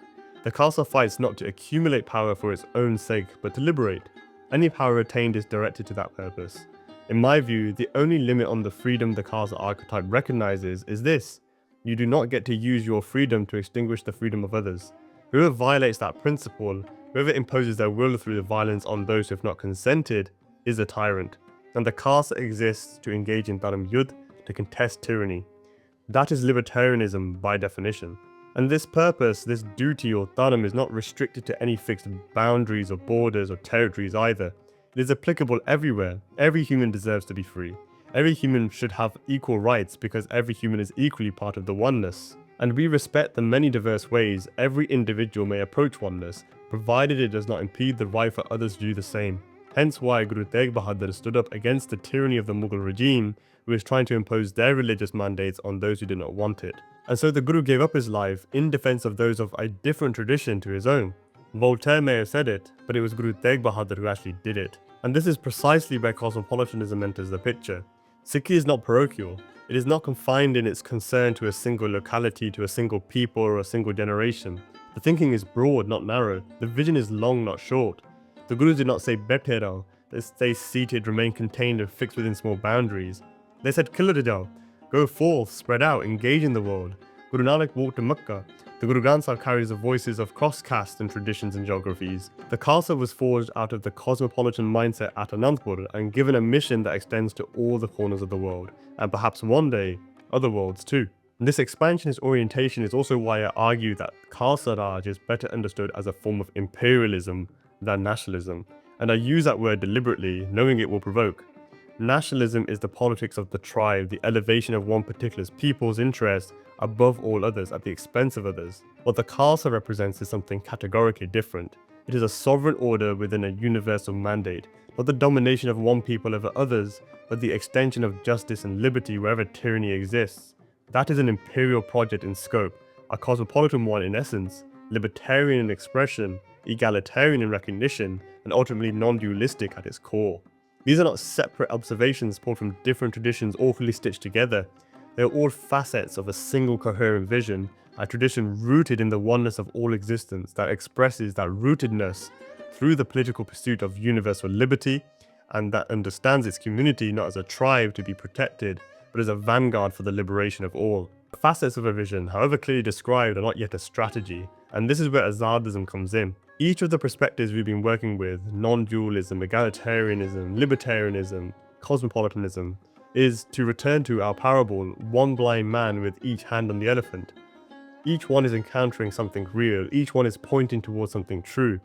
A: The Khalsa fights not to accumulate power for its own sake, but to liberate. Any power attained is directed to that purpose. In my view, the only limit on the freedom the Khalsa archetype recognizes is this: you do not get to use your freedom to extinguish the freedom of others. Whoever violates that principle, whoever imposes their will through the violence on those who have not consented, is a tyrant, and the Khalsa exists to engage in Dharam Yudh, to contest tyranny. That is libertarianism by definition. And this purpose, this duty or Dharam, is not restricted to any fixed boundaries or borders or territories either. It is applicable everywhere. Every human deserves to be free. Every human should have equal rights because every human is equally part of the oneness. And we respect the many diverse ways every individual may approach oneness, provided it does not impede the right for others to do the same. Hence why Guru Tegh Bahadur stood up against the tyranny of the Mughal regime, who was trying to impose their religious mandates on those who did not want it. And so the Guru gave up his life in defense of those of a different tradition to his own. Voltaire may have said it, but it was Guru Tegh Bahadur who actually did it. And this is precisely where cosmopolitanism enters the picture. Sikhi is not parochial. It is not confined in its concern to a single locality, to a single people or a single generation. The thinking is broad, not narrow. The vision is long, not short. The Gurus did not say "Baithe raho," they stay seated, remain contained and fixed within small boundaries. They said "Khil jao," go forth, spread out, engage in the world. Guru Nanak walked to Makkah. The Guru Granth Sahib carries the voices of cross-caste and traditions and geographies. The Khalsa was forged out of the cosmopolitan mindset at Anandpur and given a mission that extends to all the corners of the world, and perhaps one day, other worlds too. And this expansionist orientation is also why I argue that Khalsa Raaj is better understood as a form of imperialism than nationalism, and I use that word deliberately, knowing it will provoke. Nationalism is the politics of the tribe, the elevation of one particular people's interests above all others at the expense of others. What the Khalsa represents is something categorically different. It is a sovereign order within a universal mandate, not the domination of one people over others, but the extension of justice and liberty wherever tyranny exists. That is an imperial project in scope, a cosmopolitan one in essence, libertarian in expression, egalitarian in recognition, and ultimately non-dualistic at its core. These are not separate observations pulled from different traditions awfully stitched together. They are all facets of a single coherent vision, a tradition rooted in the oneness of all existence that expresses that rootedness through the political pursuit of universal liberty, and that understands its community not as a tribe to be protected, but as a vanguard for the liberation of all. The facets of a vision, however clearly described, are not yet a strategy, and this is where Azaadism comes in. Each of the perspectives we've been working with, non-dualism, egalitarianism, libertarianism, cosmopolitanism, is to return to our parable, one blind man with each hand on the elephant. Each one is encountering something real, each one is pointing towards something true,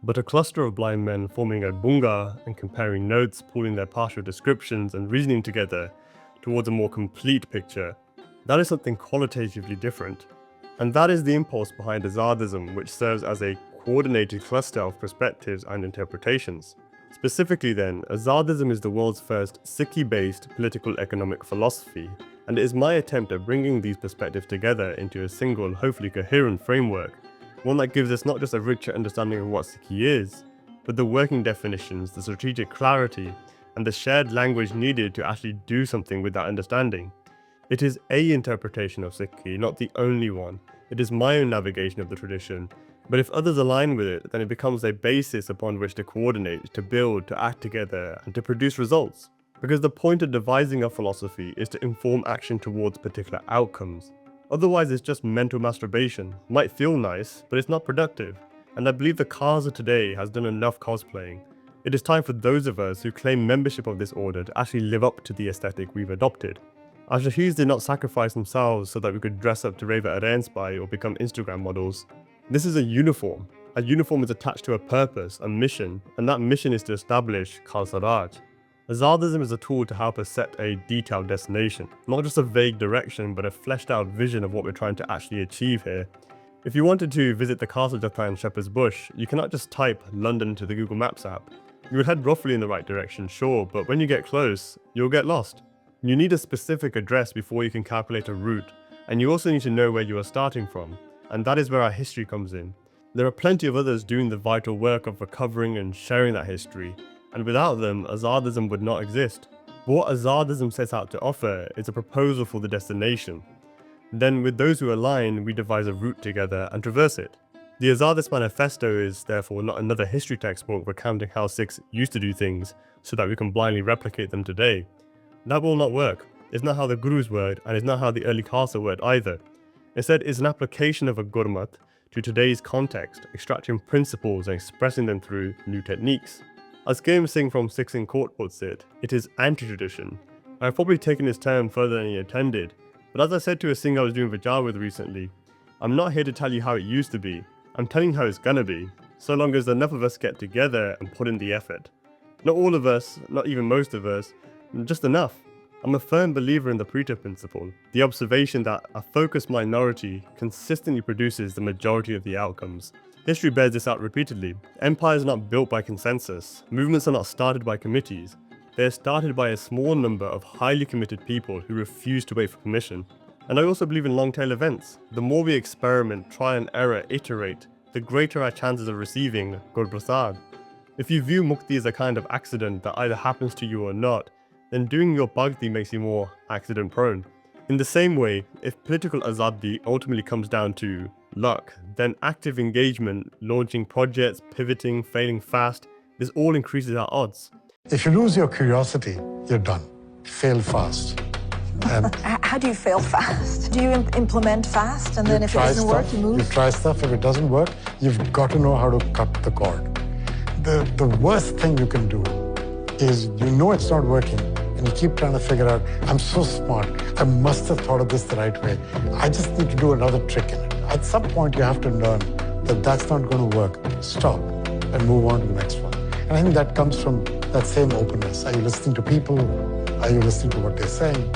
A: but a cluster of blind men forming a Bunga and comparing notes, pooling their partial descriptions and reasoning together towards a more complete picture, that is something qualitatively different. And that is the impulse behind Azaadism, which serves as a coordinated cluster of perspectives and interpretations. Specifically then, Azaadism is the world's first Sikhi-based political economic philosophy, and it is my attempt at bringing these perspectives together into a single, hopefully coherent framework, one that gives us not just a richer understanding of what Sikhi is, but the working definitions, the strategic clarity, and the shared language needed to actually do something with that understanding. It is a interpretation of Sikhi, not the only one. It is my own navigation of the tradition, but if others align with it, then it becomes a basis upon which to coordinate, to build, to act together, and to produce results. Because the point of devising a philosophy is to inform action towards particular outcomes. Otherwise it's just mental masturbation. Might feel nice, but it's not productive. And I believe the Khalsa today has done enough cosplaying. It is time for those of us who claim membership of this order to actually live up to the aesthetic we've adopted. Our Shahis did not sacrifice themselves so that we could dress up to rave at a dance by or become Instagram models. This is a uniform. A uniform is attached to a purpose, a mission, and that mission is to establish Khalsa Raaj. Azaadism is a tool to help us set a detailed destination, not just a vague direction, but a fleshed out vision of what we're trying to actually achieve here. If you wanted to visit the Khalsa Jatha in Shepherd's Bush, you cannot just type London into the Google Maps app. You would head roughly in the right direction, sure, but when you get close, you'll get lost. You need a specific address before you can calculate a route, and you also need to know where you are starting from, and that is where our history comes in. There are plenty of others doing the vital work of recovering and sharing that history, and without them, Azaadism would not exist. But what Azaadism sets out to offer is a proposal for the destination. Then with those who align, we devise a route together and traverse it. The Azaadist Manifesto is therefore not another history textbook recounting how Sikhs used to do things so that we can blindly replicate them today. That will not work. It's not how the Gurus worked, and it's not how the early Khalsa worked either. Instead, it's an application of a Gurmat to today's context, extracting principles and expressing them through new techniques. As Game Singh from Sikhs in Court puts it, it is anti-tradition. I have probably taken this term further than he intended, but as I said to a Singh I was doing Vijar with recently, I'm not here to tell you how it used to be, I'm telling you how it's gonna be, so long as enough of us get together and put in the effort. Not all of us, not even most of us, just enough. I'm a firm believer in the Pareto principle, the observation that a focused minority consistently produces the majority of the outcomes. History bears this out repeatedly. Empires are not built by consensus. Movements are not started by committees. They are started by a small number of highly committed people who refuse to wait for permission. And I also believe in long-tail events. The more we experiment, try and error, iterate, the greater our chances of receiving Gur Prasad. If you view Mukti as a kind of accident that either happens to you or not, then doing your bhakti makes you more accident-prone. In the same way, if political Azaadi ultimately comes down to luck, then active engagement, launching projects, pivoting, failing fast, this all increases our odds.
C: If you lose your curiosity, you're done. Fail fast. And
D: how do you fail fast? Do you implement fast, and then if it doesn't work, you move?
C: You try stuff. If it doesn't work, you've got to know how to cut the cord. The worst thing you can do is you know it's not working, and you keep trying to figure out, I'm so smart, I must have thought of this the right way. I just need to do another trick in it. At some point, you have to learn that that's not going to work. Stop and move on to the next one. And I think that comes from that same openness. Are you listening to people? Are you listening to what they're saying?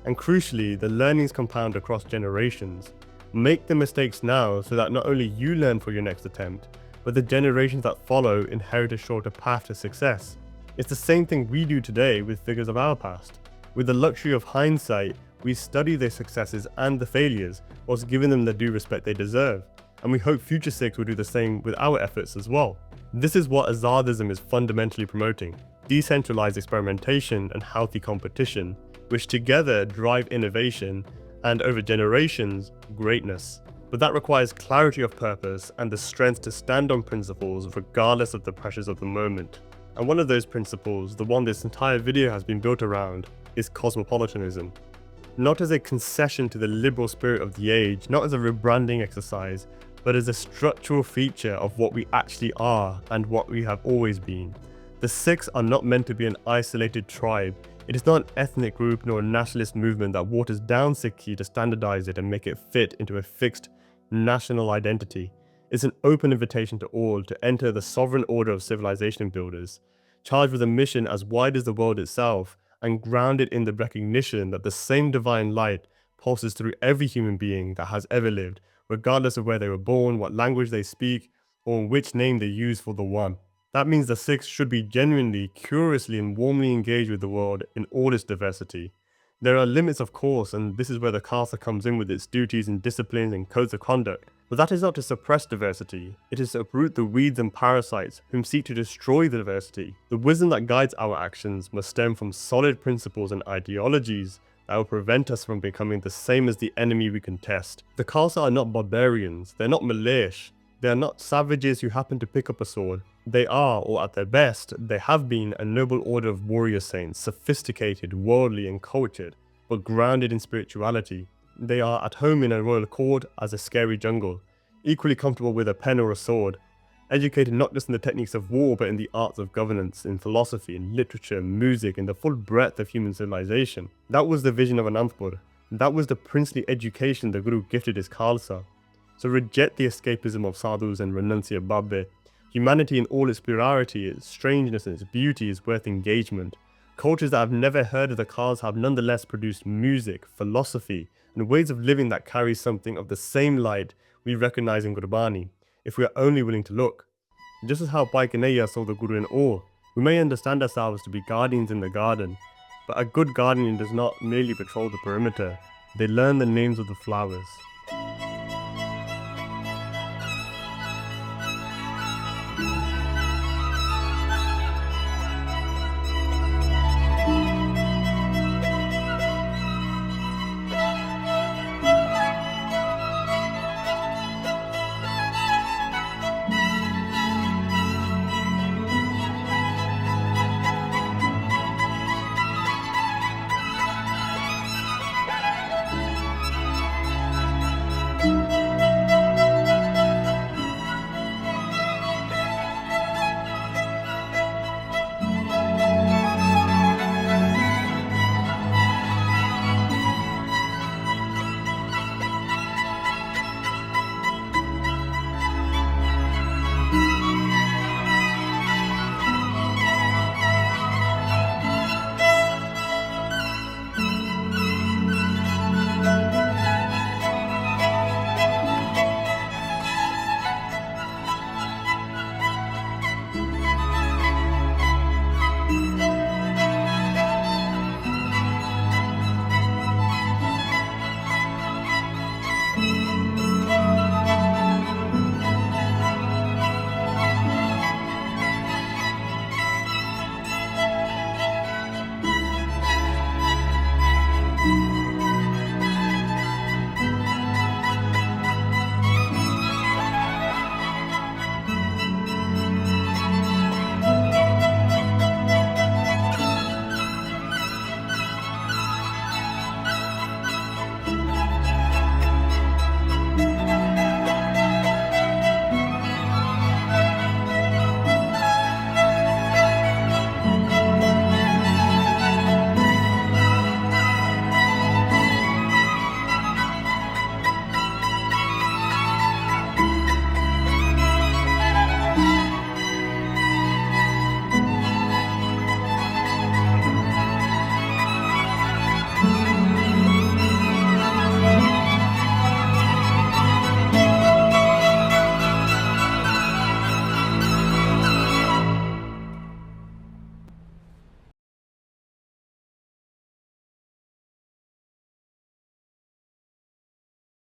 A: And crucially, the learnings compound across generations. Make the mistakes now so that not only you learn for your next attempt, but the generations that follow inherit a shorter path to success. It's the same thing we do today with figures of our past. With the luxury of hindsight, we study their successes and the failures, whilst giving them the due respect they deserve. And we hope future Sikhs will do the same with our efforts as well. This is what Azaadism is fundamentally promoting: decentralized experimentation and healthy competition, which together drive innovation and, over generations, greatness. But that requires clarity of purpose and the strength to stand on principles regardless of the pressures of the moment. And one of those principles, the one this entire video has been built around, is cosmopolitanism. Not as a concession to the liberal spirit of the age, not as a rebranding exercise, but as a structural feature of what we actually are and what we have always been. The Sikhs are not meant to be an isolated tribe. It is not an ethnic group nor a nationalist movement that waters down Sikhi to standardize it and make it fit into a fixed national identity. It's an open invitation to all to enter the sovereign order of civilization builders, charged with a mission as wide as the world itself and grounded in the recognition that the same divine light pulses through every human being that has ever lived, regardless of where they were born, what language they speak, or which name they use for the one. That means the Sikhs should be genuinely, curiously and warmly engaged with the world in all its diversity. There are limits, of course, and this is where the Khalsa comes in with its duties and disciplines and codes of conduct. But that is not to suppress diversity, it is to uproot the weeds and parasites whom seek to destroy the diversity. The wisdom that guides our actions must stem from solid principles and ideologies that will prevent us from becoming the same as the enemy we contest. The Khalsa are not barbarians, they're not militia, they are not savages who happen to pick up a sword. They are, or at their best, they have been a noble order of warrior saints, sophisticated, worldly and cultured, but grounded in spirituality. They are at home in a royal court as a scary jungle, equally comfortable with a pen or a sword, educated not just in the techniques of war but in the arts of governance, in philosophy, in literature, music, and the full breadth of human civilization. That was the vision of Anandpur. That was the princely education the Guru gifted his Khalsa. So reject the escapism of sadhus and renunciate babbe. Humanity in all its plurality, its strangeness and its beauty is worth engagement. Cultures that have never heard of the Khalsa have nonetheless produced music, philosophy, and ways of living that carry something of the same light we recognize in Gurbani, if we are only willing to look. Just as how Bhai Kanhaiya saw the Guru in awe, we may understand ourselves to be guardians in the garden, but a good guardian does not merely patrol the perimeter, they learn the names of the flowers.